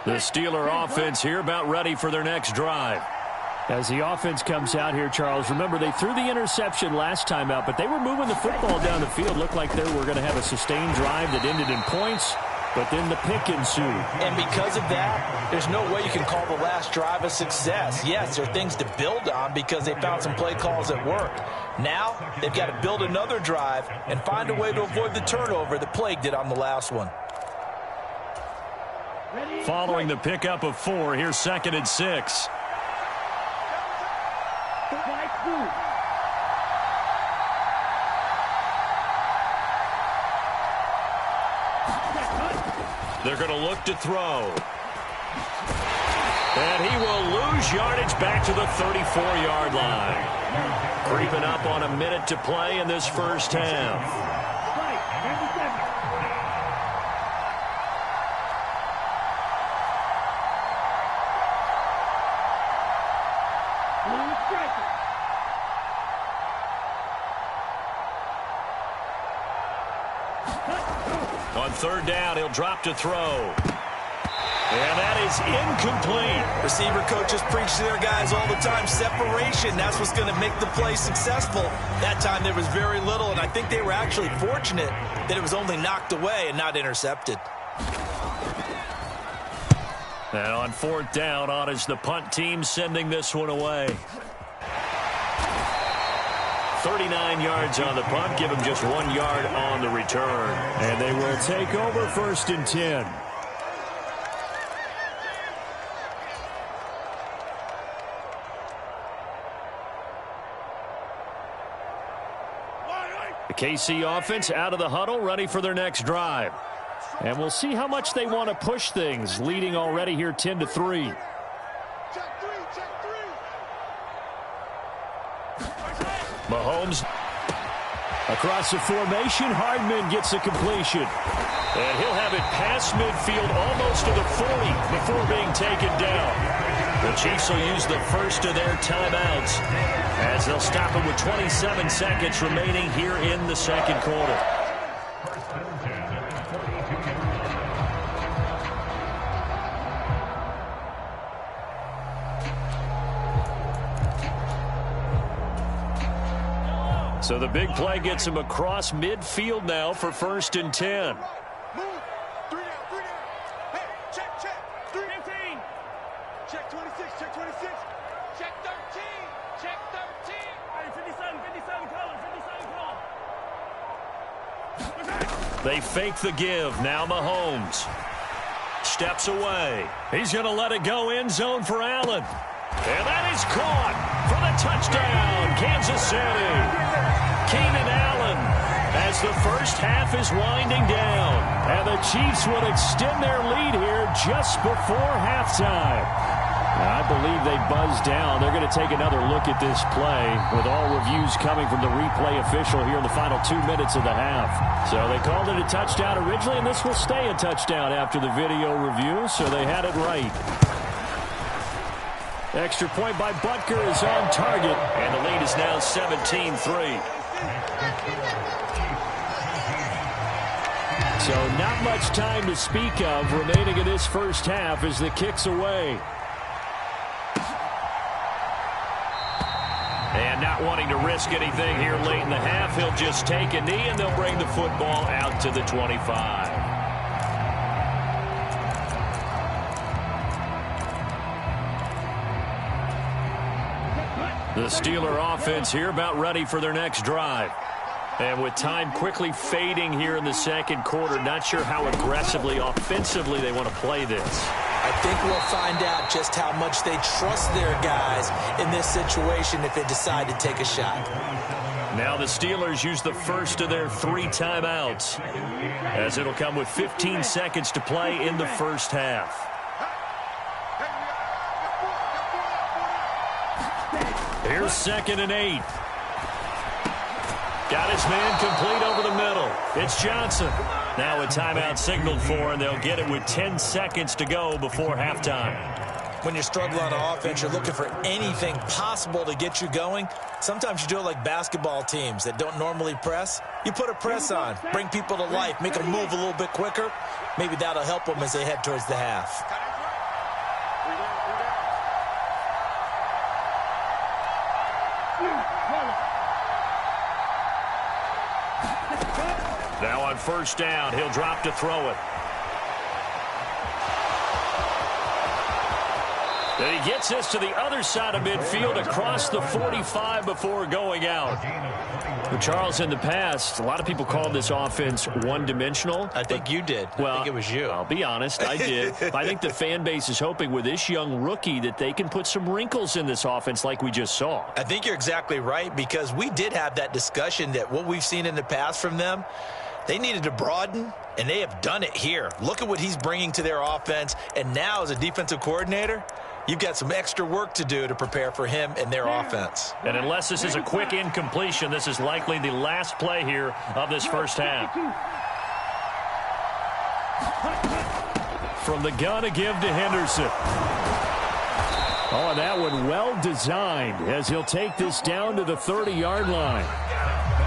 The Steeler offense here about ready for their next drive. As the offense comes out here, Charles, remember they threw the interception last time out, but they were moving the football down the field. Looked like they were going to have a sustained drive that ended in points, but then the pick ensued. And because of that, there's no way you can call the last drive a success. Yes, there are things to build on because they found some play calls that work. Now, they've got to build another drive and find a way to avoid the turnover that plagued it on the last one. Following the pickup of 4, here's 2nd and 6. They're going to look to throw. And he will lose yardage back to the 34-yard line. Creeping up on a minute to play in this first half. On 3rd down, he'll drop to throw. And that is incomplete. Receiver coaches preach to their guys all the time. Separation, that's what's going to make the play successful. That time there was very little, and I think they were actually fortunate that it was only knocked away and not intercepted. And on 4th down, on is the punt team sending this one away. 39 yards on the punt, give him just 1 yard on the return. And they will take over 1st and 10. The KC offense out of the huddle, ready for their next drive. And we'll see how much they want to push things, leading already here 10-3. Mahomes across the formation. Hardman gets a completion. And he'll have it past midfield almost to the 40 before being taken down. The Chiefs will use the first of their timeouts as they'll stop him with 27 seconds remaining here in the 2nd quarter. So the big play gets him across midfield now for 1st and 10. Move. 3 down, 3 down. Hey, check. 3. 15. Check 26, check 26. Check 13. Check 13. Hey, 57, call. They fake the give. Now Mahomes steps away. He's going to let it go end zone for Allen. And that is caught for the touchdown, Kansas City. Keenan Allen as the first half is winding down. And the Chiefs will extend their lead here just before halftime. I believe they buzzed down. They're going to take another look at this play with all reviews coming from the replay official here in the final 2 minutes of the half. So they called it a touchdown originally, and this will stay a touchdown after the video review, so they had it right. Extra point by Butker is on target, and the lead is now 17-3. So not much time to speak of remaining in this first half as the kick's away. And not wanting to risk anything here late in the half, he'll just take a knee and they'll bring the football out to the 25. The Steeler offense here about ready for their next drive. And with time quickly fading here in the 2nd quarter, not sure how aggressively, offensively they want to play this. I think we'll find out just how much they trust their guys in this situation if they decide to take a shot. Now the Steelers use the first of their 3 timeouts, as it'll come with 15 seconds to play in the first half. Here's 2nd and 8. Got his man complete over the middle. It's Johnson. Now a timeout signaled for, and they'll get it with 10 seconds to go before halftime. When you're struggling on offense, you're looking for anything possible to get you going. Sometimes you do it like basketball teams that don't normally press. You put a press on, bring people to life, make them move a little bit quicker. Maybe that'll help them as they head towards the half. on first down. He'll drop to throw it. And he gets this to the other side of midfield across the 45 before going out. Well, Charles, in the past, a lot of people called this offense one-dimensional. I think you did. Well, I think it was you. I'll be honest, I did. I think the fan base is hoping with this young rookie that they can put some wrinkles in this offense like we just saw. I think you're exactly right, because we did have that discussion that what we've seen in the past from them, they needed to broaden, and they have done it here. Look at what he's bringing to their offense, and now as a defensive coordinator, you've got some extra work to do to prepare for him and their offense. And unless this is a quick incompletion, this is likely the last play here of this first half. From the gun, a give to Henderson. Oh, and that one well designed as he'll take this down to the 30-yard line.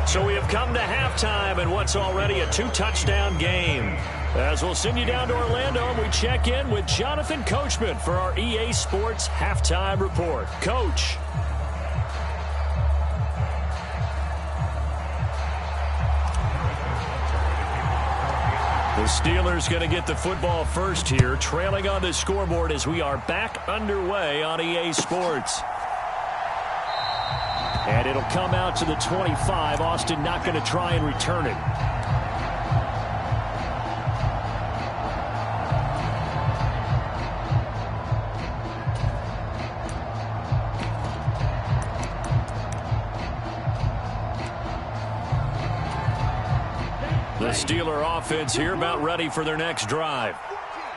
So we have come to halftime in what's already a 2-touchdown game. As we'll send you down to Orlando, and we check in with Jonathan Coachman for our EA Sports Halftime Report. Coach. The Steelers going to get the football first here, trailing on the scoreboard as we are back underway on EA Sports. And it'll come out to the 25. Austin not going to try and return it. The Steeler offense here about ready for their next drive.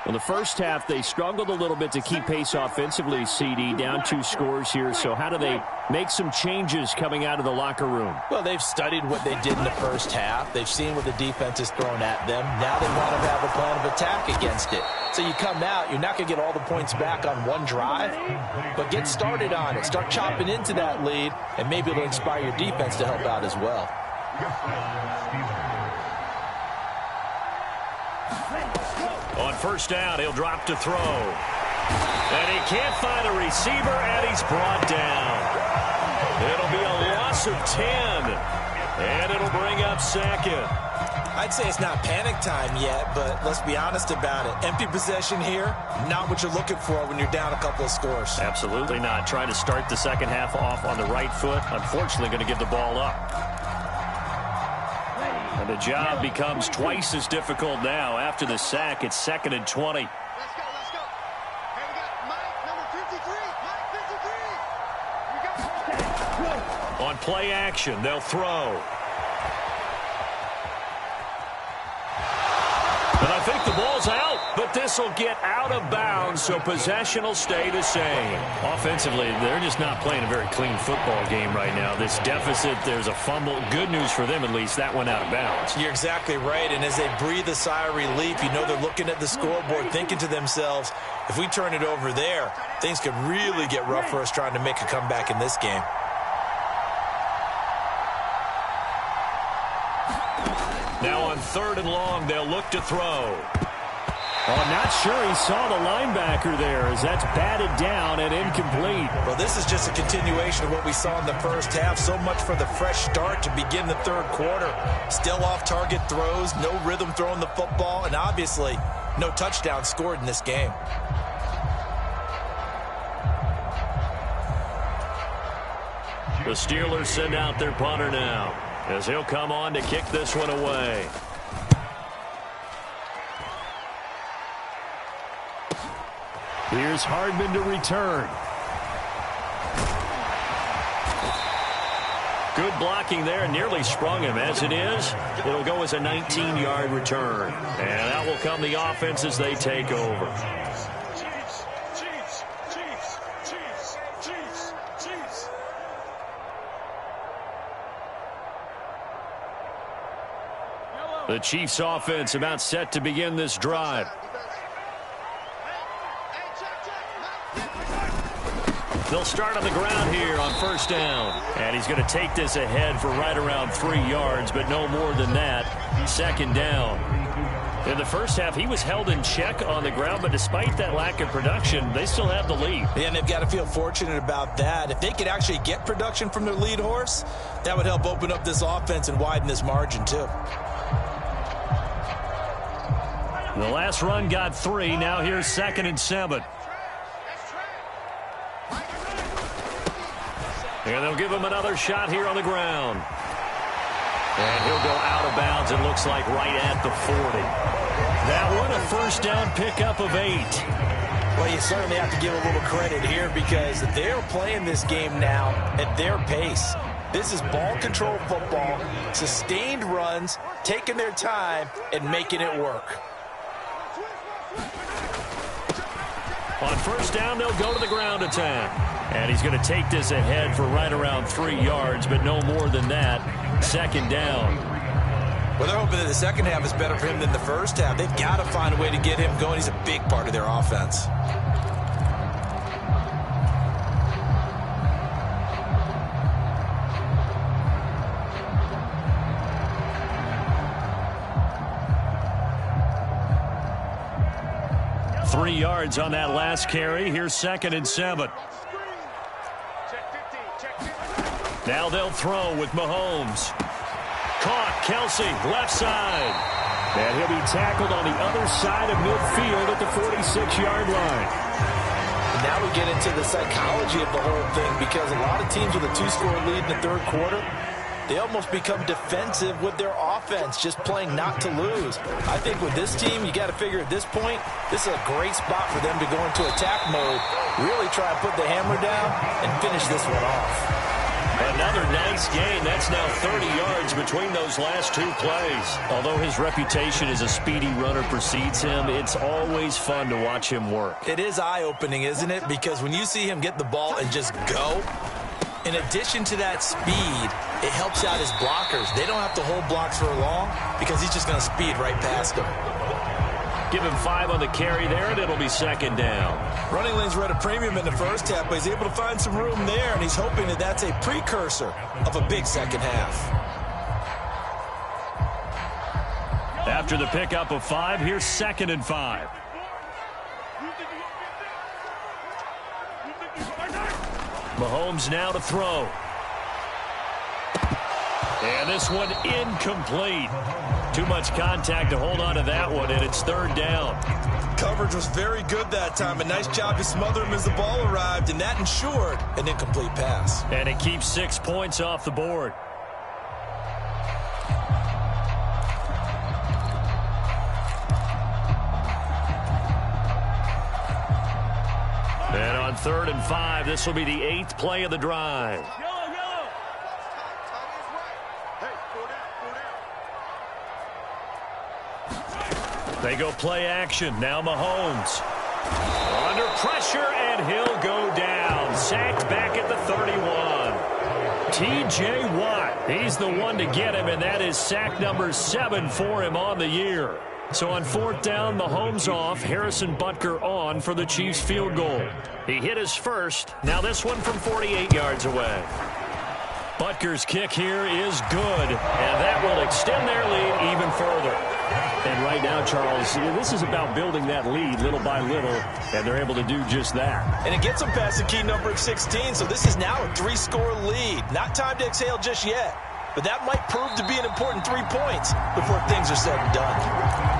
Well, the first half, they struggled a little bit to keep pace offensively, CD, down 2 scores here. So how do they make some changes coming out of the locker room? Well, they've studied what they did in the first half. They've seen what the defense has thrown at them. Now they want to have a plan of attack against it. So you come out, you're not going to get all the points back on one drive, but get started on it. Start chopping into that lead, and maybe it'll inspire your defense to help out as well. On first down, he'll drop to throw. And he can't find a receiver, and he's brought down. It'll be a loss of 10. And it'll bring up second. I'd say it's not panic time yet, but let's be honest about it. Empty possession here, not what you're looking for when you're down a couple of scores. Absolutely not. Trying to start the second half off on the right foot. Unfortunately, going to give the ball up. And the job becomes twice as difficult now. After the sack, it's 2nd and 20. Let's go, let's go. Hey, we got Mike, number 53. Mike 53. We go. On play action, they'll throw. And I think the ball's out, but this will get out of bounds, so possession will stay the same. Offensively, they're just not playing a very clean football game right now. This deficit, there's a fumble. Good news for them, at least. That went out of bounds. You're exactly right, and as they breathe a sigh of relief, you know they're looking at the scoreboard, thinking to themselves, if we turn it over there, things could really get rough for us trying to make a comeback in this game. Now on 3rd and long, they'll look to throw. Oh, I'm not sure he saw the linebacker there as that's batted down and incomplete. Well, this is just a continuation of what we saw in the first half. So much for the fresh start to begin the 3rd quarter. Still off-target throws, no rhythm throwing the football, and obviously no touchdown scored in this game. The Steelers send out their punter now, as he'll come on to kick this one away. Here's Hardman to return. Good blocking there, nearly sprung him. As it is, it'll go as a 19-yard return. And that will come the offense as they take over. The Chiefs offense about set to begin this drive. They'll start on the ground here on first down. And he's going to take this ahead for right around 3 yards, but no more than that. 2nd down. In the first half, he was held in check on the ground, but despite that lack of production, they still have the lead. Yeah, and they've got to feel fortunate about that. If they could actually get production from their lead horse, that would help open up this offense and widen this margin too. The last run got 3. Now here's 2nd and 7. And they'll give him another shot here on the ground. And he'll go out of bounds, it looks like, right at the 40. That one a first down pickup of 8. Well, you certainly have to give a little credit here because they're playing this game now at their pace. This is ball control football, sustained runs, taking their time, and making it work. On first down, they'll go to the ground attack. And he's going to take this ahead for right around 3 yards, but no more than that. 2nd down. Well, they're hoping that the second half is better for him than the first half. They've got to find a way to get him going. He's a big part of their offense. Three yards on that last carry. Here's 2nd and 7. Now they'll throw with Mahomes. Caught, Kelsey, left side. And he'll be tackled on the other side of midfield at the 46-yard line. Now we get into the psychology of the whole thing because a lot of teams with a 2-score lead in the third quarter, they almost become defensive with their offense, just playing not to lose. I think with this team, you got to figure at this point, this is a great spot for them to go into attack mode, really try and put the hammer down and finish this one off. Another nice gain. That's now 30 yards between those last 2 plays. Although his reputation as a speedy runner precedes him, it's always fun to watch him work. It is eye-opening, isn't it? Because when you see him get the ball and just go, in addition to that speed, it helps out his blockers. They don't have to hold blocks for long because he's just going to speed right past them. Give him 5 on the carry there, and it'll be 2nd down. Running lanes were at a premium in the first half, but he's able to find some room there, and he's hoping that that's a precursor of a big second half. After the pickup of 5, here's 2nd and 5. Mahomes now to throw. And this one incomplete. Too much contact to hold on to that one, and it's 3rd down. Coverage was very good that time. A nice job to smother him as the ball arrived, and that ensured an incomplete pass. And it keeps 6 points off the board. And on 3rd and 5, this will be the 8th play of the drive. They go play action. Now Mahomes. Under pressure, and he'll go down. Sacked back at the 31. T.J. Watt, he's the one to get him, and that is sack number 7 for him on the year. So on 4th down, Mahomes off, Harrison Butker on for the Chiefs field goal. He hit his first. Now this one from 48 yards away. Butker's kick here is good, and that will extend their lead even further. And right now, Charles, this is about building that lead little by little, and they're able to do just that. And it gets them past the key number of 16, so this is now a 3-score lead. Not time to exhale just yet, but that might prove to be an important 3 points before things are said and done.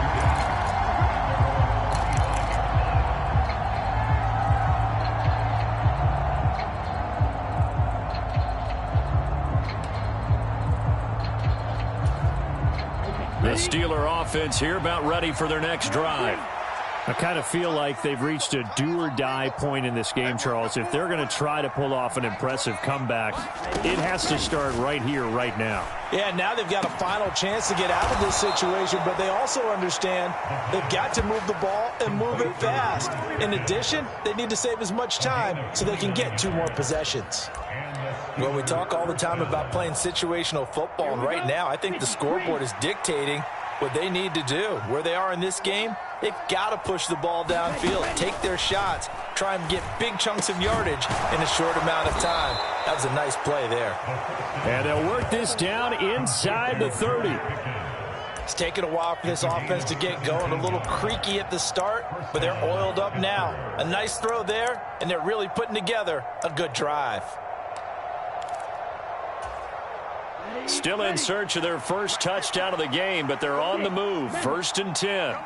The Steeler offense here about ready for their next drive. I kind of feel like they've reached a do-or-die point in this game, Charles. If they're going to try to pull off an impressive comeback, it has to start right here, right now. Yeah, now they've got a final chance to get out of this situation, but they also understand they've got to move the ball and move it fast. In addition, they need to save as much time so they can get 2 more possessions. Well, we talk all the time about playing situational football, and right now I think the scoreboard is dictating what they need to do. Where they are in this game, they've got to push the ball downfield, take their shots, try and get big chunks of yardage in a short amount of time. That was a nice play there. And they'll work this down inside the 30. It's taken a while for this offense to get going. A little creaky at the start, but they're oiled up now. A nice throw there, and they're really putting together a good drive. Still in search of their first touchdown of the game, but they're on the move. 1st and 10.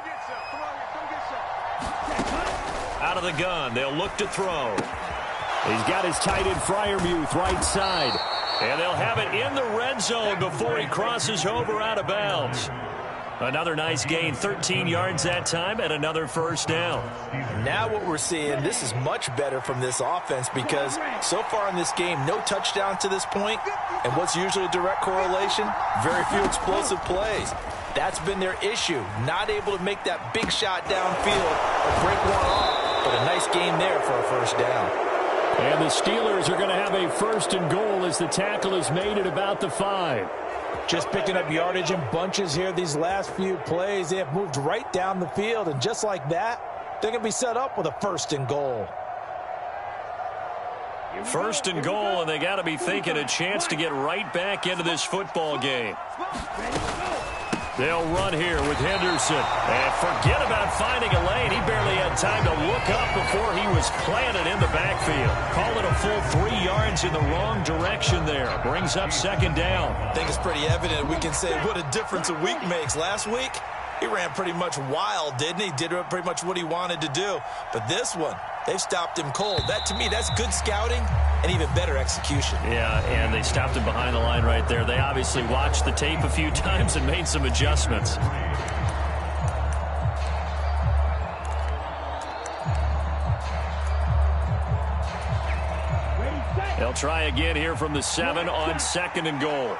Out of the gun, they'll look to throw. He's got his tight end Freiermuth right side. And they'll have it in the red zone before he crosses over out of bounds. Another nice gain, 13 yards that time, and another first down. Now what we're seeing, this is much better from this offense because so far in this game, no touchdown to this point. And what's usually a direct correlation? Very few explosive plays. That's been their issue, not able to make that big shot downfield or break one off. But a nice game there for a first down. And the Steelers are going to have a first and goal as the tackle is made at about the 5. Just picking up yardage in bunches here these last few plays. They have moved right down the field, and just like that, they're going to be set up with a first and goal. First and goal, and they got to be thinking a chance to get right back into this football game. They'll run here with Henderson. And forget about finding a lane. He barely had time to look up before he was planted in the backfield. Call it a full 3 yards in the wrong direction there. Brings up second down. I think it's pretty evident. We can say what a difference a week makes. Last week, he ran pretty much wild, didn't he? Did pretty much what he wanted to do. But this one, they've stopped him cold. That, to me, that's good scouting and even better execution. Yeah, and they stopped him behind the line right there. They obviously watched the tape a few times and made some adjustments. They'll try again here from the 7 on second and goal.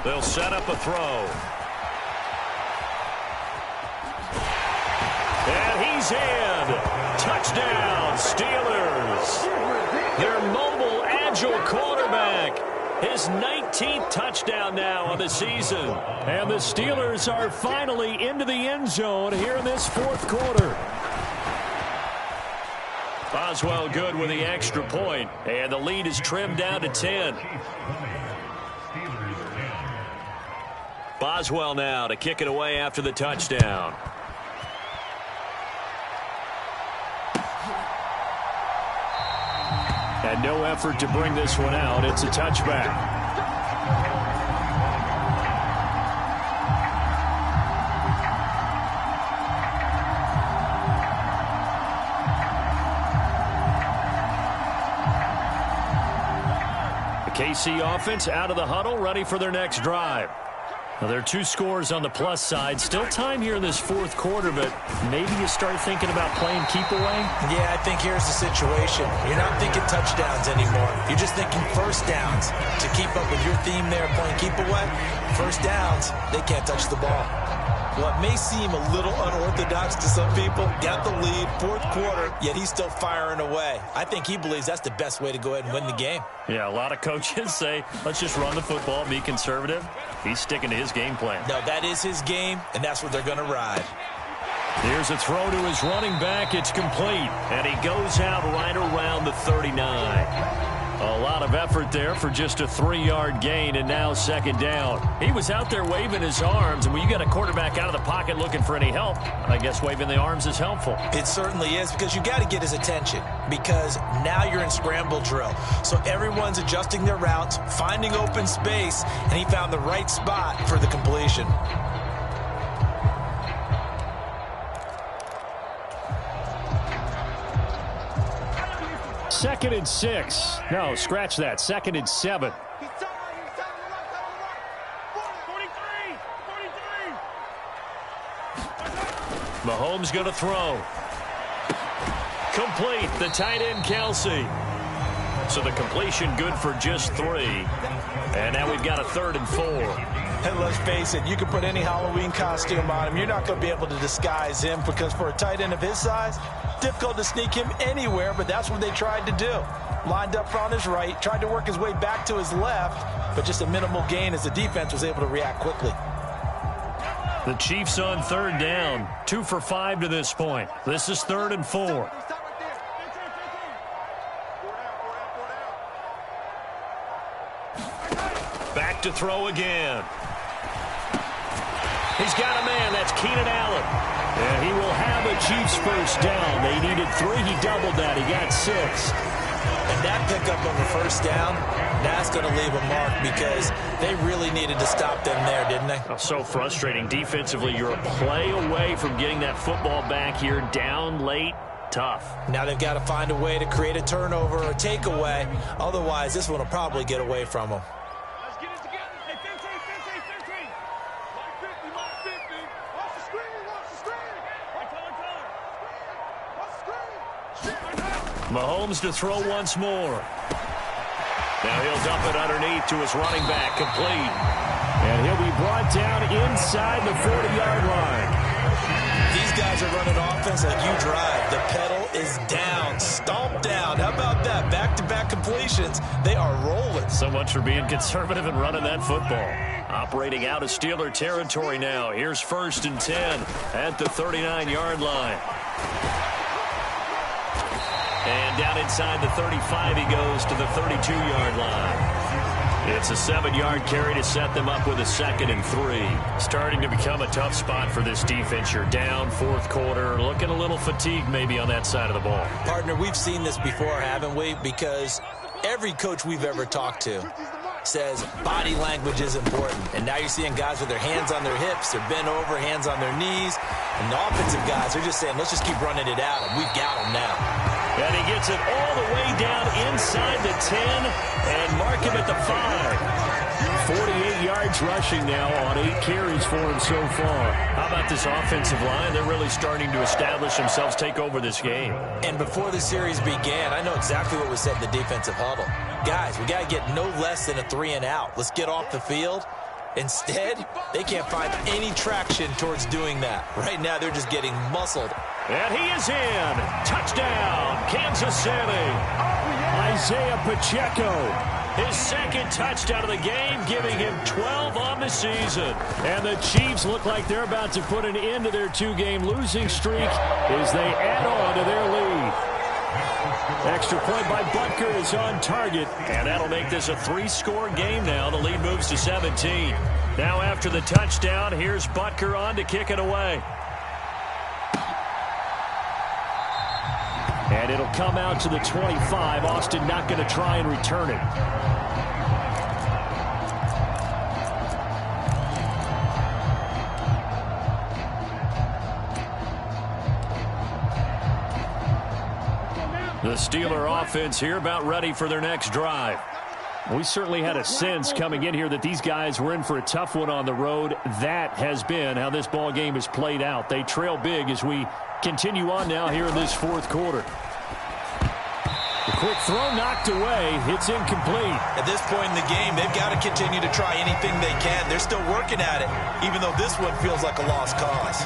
They'll set up a throw. And he's in. Touchdown, Steelers. Their mobile, agile quarterback. His 19th touchdown now on the season. And the Steelers are finally into the end zone here in this fourth quarter. Boswell good with the extra point. And the lead is trimmed down to 10. Boswell now to kick it away after the touchdown. And no effort to bring this one out. It's a touchback. The KC offense out of the huddle, ready for their next drive. Now, there are 2 scores on the plus side. Still time here in this fourth quarter, but maybe you start thinking about playing keep away? Yeah, I think here's the situation. You're not thinking touchdowns anymore. You're just thinking first downs. To keep up with your theme there, playing keep away, first downs, they can't touch the ball. What may seem a little unorthodox to some people, got the lead, fourth quarter, yet he's still firing away. I think he believes that's the best way to go ahead and win the game. Yeah, a lot of coaches say, let's just run the football, be conservative. He's sticking to his game plan. No, that is his game, and that's what they're going to ride. Here's a throw to his running back. It's complete, and he goes out right around the 39. A lot of effort there for just a 3-yard gain, and now second down. He was out there waving his arms, and when you got a quarterback out of the pocket looking for any help, I guess waving the arms is helpful. It certainly is, because you got to get his attention, because now you're in scramble drill. So everyone's adjusting their routes, finding open space, and he found the right spot for the completion. Second and 6. No, scratch that. Second and 7. Mahomes going to throw. Complete. The tight end, Kelsey. So the completion good for just 3. And now we've got a 3rd and 4. And let's face it, you can put any Halloween costume on him. You're not going to be able to disguise him, because for a tight end of his size, difficult to sneak him anywhere, but that's what they tried to do. Lined up on his right, tried to work his way back to his left, but just a minimal gain as the defense was able to react quickly. The Chiefs on 3rd down, 2 for 5 to this point. This is 3rd and 4. Back to throw again. He's got a man. That's Keenan Allen. And he will have the Chiefs first down. They needed 3. He doubled that. He got 6. And that pickup on the first down, that's going to leave a mark because they really needed to stop them there, didn't they? Oh, so frustrating. Defensively, you're a play away from getting that football back here down late. Tough. Now they've got to find a way to create a turnover or takeaway. Otherwise, this one will probably get away from them. Let's get it together. Hey, 15. Mark 50. Watch the screen. Watch the screen. Mahomes to throw once more. Now he'll dump it underneath to his running back, complete. And he'll be brought down inside the 40-yard line. These guys are running offense like you drive. The pedal is down, stomped down. How about that? Back-to-back completions. They are rolling. So much for being conservative and running that football. Operating out of Steeler territory now. Here's 1st and 10 at the 39-yard line. And down inside the 35, he goes to the 32-yard line. It's a 7-yard carry to set them up with a 2nd and 3. Starting to become a tough spot for this defense. You're down 4th quarter, looking a little fatigued maybe on that side of the ball. Partner, we've seen this before, haven't we? Because every coach we've ever talked to says body language is important. And now you're seeing guys with their hands on their hips, they're bent over, hands on their knees. And the offensive guys are just saying, let's just keep running it out, and we've got them now. And he gets it all the way down inside the 10 and mark him at the 5. 48 yards rushing now on 8 carries for him so far. How about this offensive line? They're really starting to establish themselves, take over this game. And before the series began, I know exactly what was said in the defensive huddle. Guys, we got to get no less than a 3 and out. Let's get off the field. Instead, they can't find any traction towards doing that. Right now, they're just getting muscled. And he is in. Touchdown, Kansas City. Isaiah Pacheco, his 2nd touchdown of the game, giving him 12 on the season. And the Chiefs look like they're about to put an end to their 2-game losing streak as they add on to their lead. Extra point by Butker is on target, and that'll make this a 3-score game now. The lead moves to 17. Now after the touchdown, here's Butker on to kick it away. And it'll come out to the 25. Austin not going to try and return it. The Steeler offense here about ready for their next drive. We certainly had a sense coming in here that these guys were in for a tough one on the road. That has been how this ball game has played out. They trail big as we continue on now here in this 4th quarter. The quick throw knocked away. It's incomplete. At this point in the game, they've got to continue to try anything they can. They're still working at it, even though this one feels like a lost cause.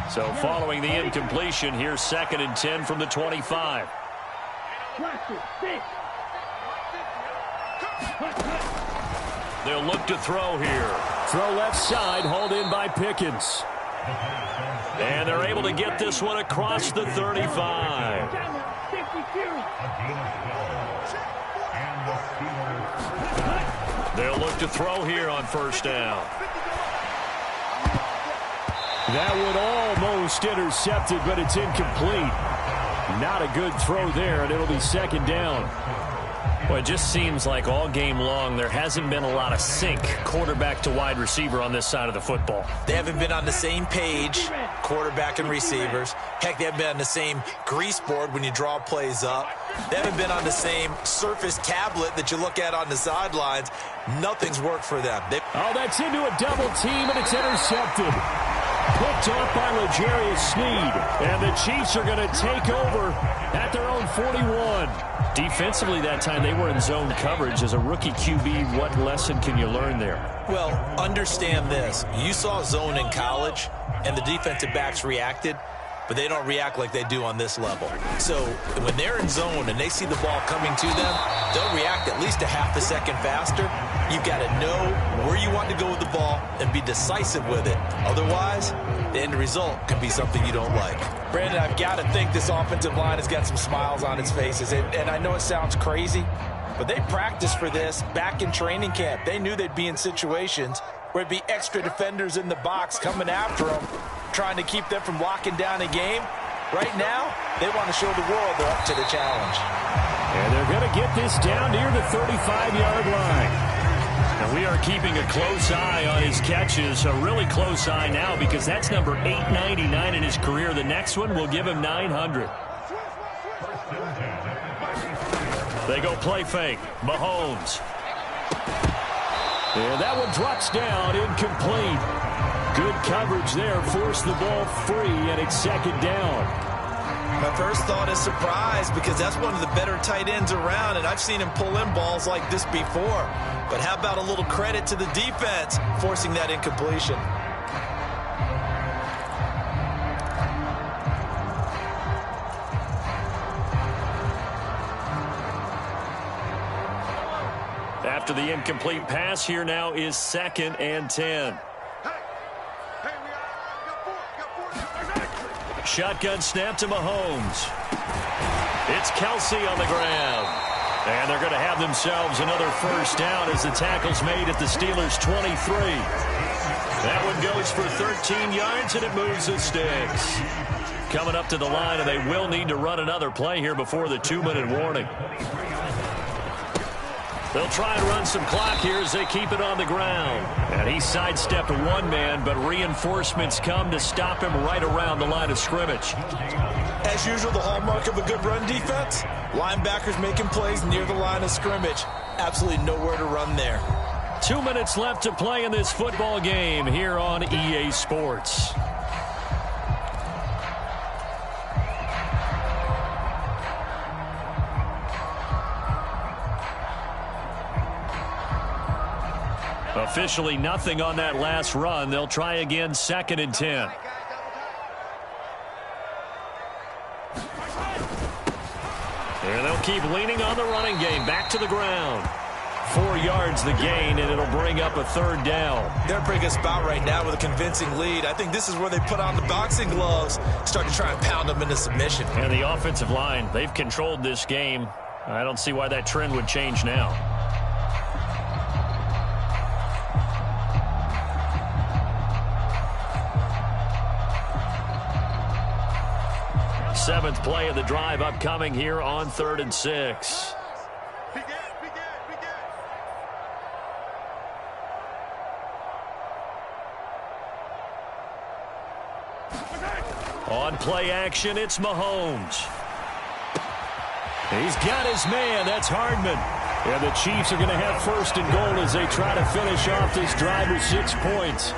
So following the incompletion, here's 2nd and 10 from the 25. They'll look to throw here. Throw left side, hauled in by Pickens. And they're able to get this one across the 35. They'll look to throw here on 1st down. That one almost intercepted, but it's incomplete. Not a good throw there, and it'll be 2nd down. Well, it just seems like all game long there hasn't been a lot of sync quarterback to wide receiver on this side of the football. They haven't been on the same page, quarterback and receivers. Heck, they haven't been on the same grease board when you draw plays up. They haven't been on the same surface tablet that you look at on the sidelines. Nothing's worked for them. Oh, that's into a double team, and it's intercepted. Picked off by L'Jarius Sneed. And the Chiefs are going to take over at their own 41. Defensively that time, they were in zone coverage. As a rookie QB, what lesson can you learn there? Well, understand this. You saw zone in college, and the defensive backs reacted. but they don't react like they do on this level. So when they're in zone and they see the ball coming to them, they'll react at least a half a second faster. You've got to know where you want to go with the ball and be decisive with it. Otherwise, the end result can be something you don't like. Brandon, I've got to think this offensive line has got some smiles on its faces. And I know it sounds crazy, but they practiced for this back in training camp. They knew they'd be in situations where it'd be extra defenders in the box coming after them, trying to keep them from locking down a game. Right now, they want to show the world they're up to the challenge. And they're going to get this down near the 35-yard line. And we are keeping a close eye on his catches, a really close eye now, because that's number 899 in his career. The next one will give him 900. They go play fake. Mahomes. And that one drops down, incomplete. Good coverage there, forced the ball free, and it's second down. My first thought is surprise, because that's one of the better tight ends around, and I've seen him pull in balls like this before. But how about a little credit to the defense forcing that incompletion? After the incomplete pass, here now is 2nd and 10. Shotgun snap to Mahomes. It's Kelsey on the ground. And they're going to have themselves another first down as the tackle's made at the Steelers' 23. That one goes for 13 yards, and it moves the sticks. Coming up to the line, and they will need to run another play here before the 2-minute warning. They'll try and run some clock here as they keep it on the ground. And he sidestepped one man, but reinforcements come to stop him right around the line of scrimmage. As usual, the hallmark of a good run defense, linebackers making plays near the line of scrimmage. Absolutely nowhere to run there. 2 minutes left to play in this football game here on EA Sports. Officially nothing on that last run. They'll try again, 2nd and 10. And they'll keep leaning on the running game. Back to the ground. 4 yards the gain, and it'll bring up a 3rd down. They're in a pretty good spot right now with a convincing lead. I think this is where they put on the boxing gloves, start to try and pound them into submission. And the offensive line, they've controlled this game. I don't see why that trend would change now. Seventh play of the drive upcoming here on 3rd and 6. On play action, it's Mahomes. He's got his man. That's Hardman. And the Chiefs are going to have 1st and goal as they try to finish off this drive with 6 points.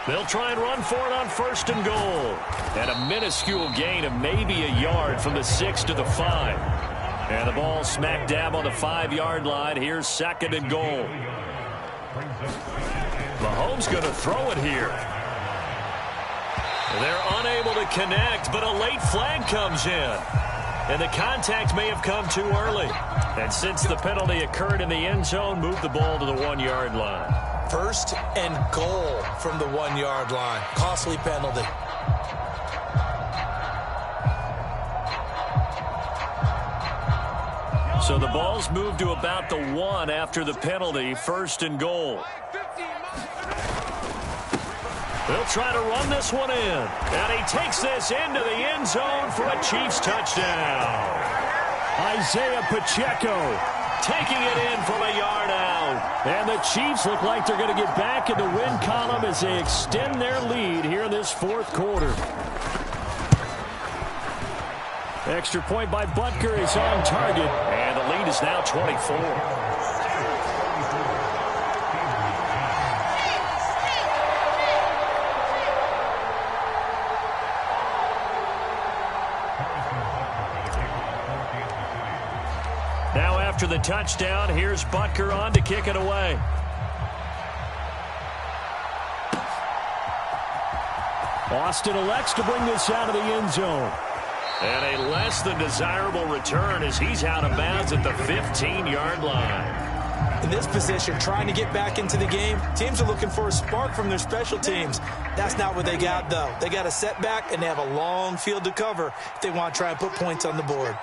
They'll try and run for it on 1st and goal. And a minuscule gain of maybe a yard from the 6 to the 5. And the ball smack dab on the 5-yard line. Here's 2nd and goal. Mahomes going to throw it here. They're unable to connect, but a late flag comes in. And the contact may have come too early. And since the penalty occurred in the end zone, move the ball to the 1-yard line. 1st and goal from the 1-yard line. Costly penalty. So the ball's moved to about the 1 after the penalty. 1st and goal. They'll try to run this one in. And he takes this into the end zone for a Chiefs touchdown. Isaiah Pacheco taking it in from a yard out. And the Chiefs look like they're going to get back in the win column as they extend their lead here in this 4th quarter. Extra point by Butker is on target. And the lead is now 24. after the touchdown. Here's Butker on to kick it away. Austin elects to bring this out of the end zone. And a less than desirable return as he's out of bounds at the 15-yard line. In this position, trying to get back into the game, teams are looking for a spark from their special teams. That's not what they got, though. They got a setback, and they have a long field to cover if they want to try and put points on the board.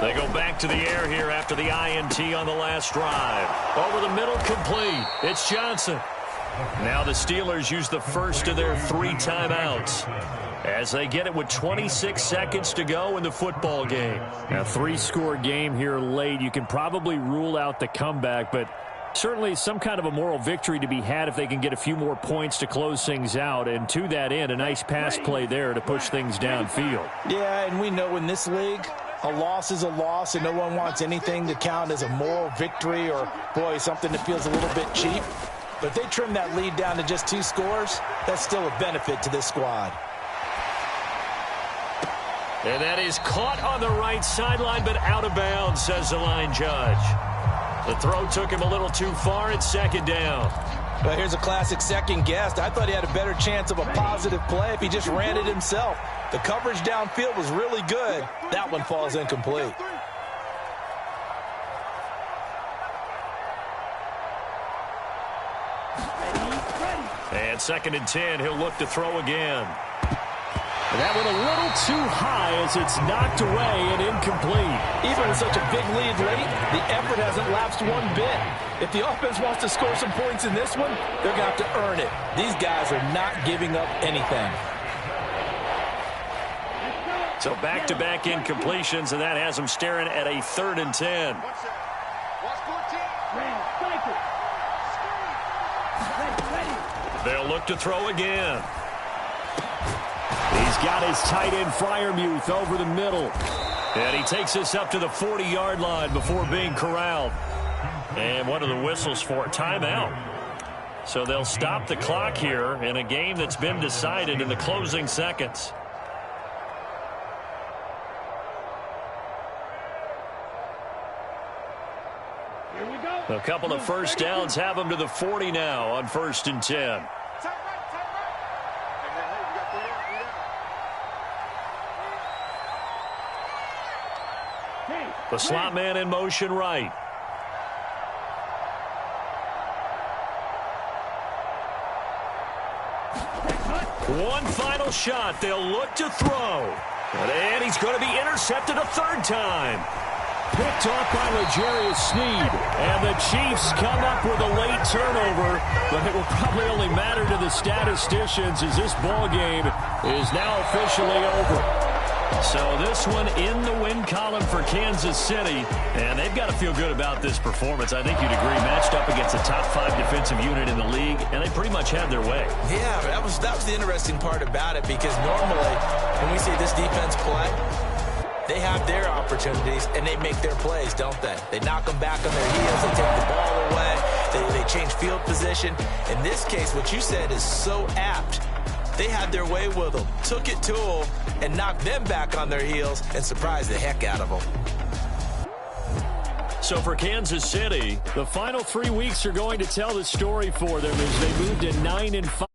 They go back to the air here after the INT on the last drive. Over the middle, complete. It's Johnson. Now the Steelers use the first of their 3 timeouts as they get it with 26 seconds to go in the football game. A 3-score game here late. You can probably rule out the comeback, but certainly some kind of a moral victory to be had if they can get a few more points to close things out. And to that end, a nice pass play there to push things downfield. Yeah, and we know in this league, a loss is a loss, and no one wants anything to count as a moral victory or, boy, something that feels a little bit cheap. But if they trim that lead down to just 2 scores, that's still a benefit to this squad. And that is caught on the right sideline, but out of bounds, says the line judge. The throw took him a little too far. It's second down. Well, here's a classic second guess. I thought he had a better chance of a positive play if he just ran it himself. The coverage downfield was really good. That one falls incomplete. And 2nd and 10, he'll look to throw again. That went a little too high as it's knocked away and incomplete. Even with such a big lead late, the effort hasn't lapsed one bit. If the offense wants to score some points in this one, they're going to have to earn it. These guys are not giving up anything. So back-to-back incompletions, and that has them staring at a 3rd and 10. They'll look to throw again. He's got his tight end Freiermuth over the middle. And he takes this up to the 40-yard line before being corralled. And what are the whistles for? Timeout. So they'll stop the clock here in a game that's been decided in the closing seconds. A couple of first downs have them to the 40 now on 1st and 10. The slot man in motion right. One final shot. They'll look to throw. And he's going to be intercepted a 3rd time. Picked off by L'Jarius Sneed. And the Chiefs come up with a late turnover, but it will probably only matter to the statisticians as this ball game is now officially over. So this one in the win column for Kansas City, and they've got to feel good about this performance. I think you'd agree, matched up against a top 5 defensive unit in the league, and they pretty much had their way. Yeah, that was the interesting part about it, because normally when we see this defense play, they have their opportunities and they make their plays, don't they? They knock them back on their heels, they take the ball away, they change field position. In this case, what you said is so apt. They had their way with them, took it to them, and knocked them back on their heels and surprised the heck out of them. So for Kansas City, the final 3 weeks are going to tell the story for them as they move to 9-5.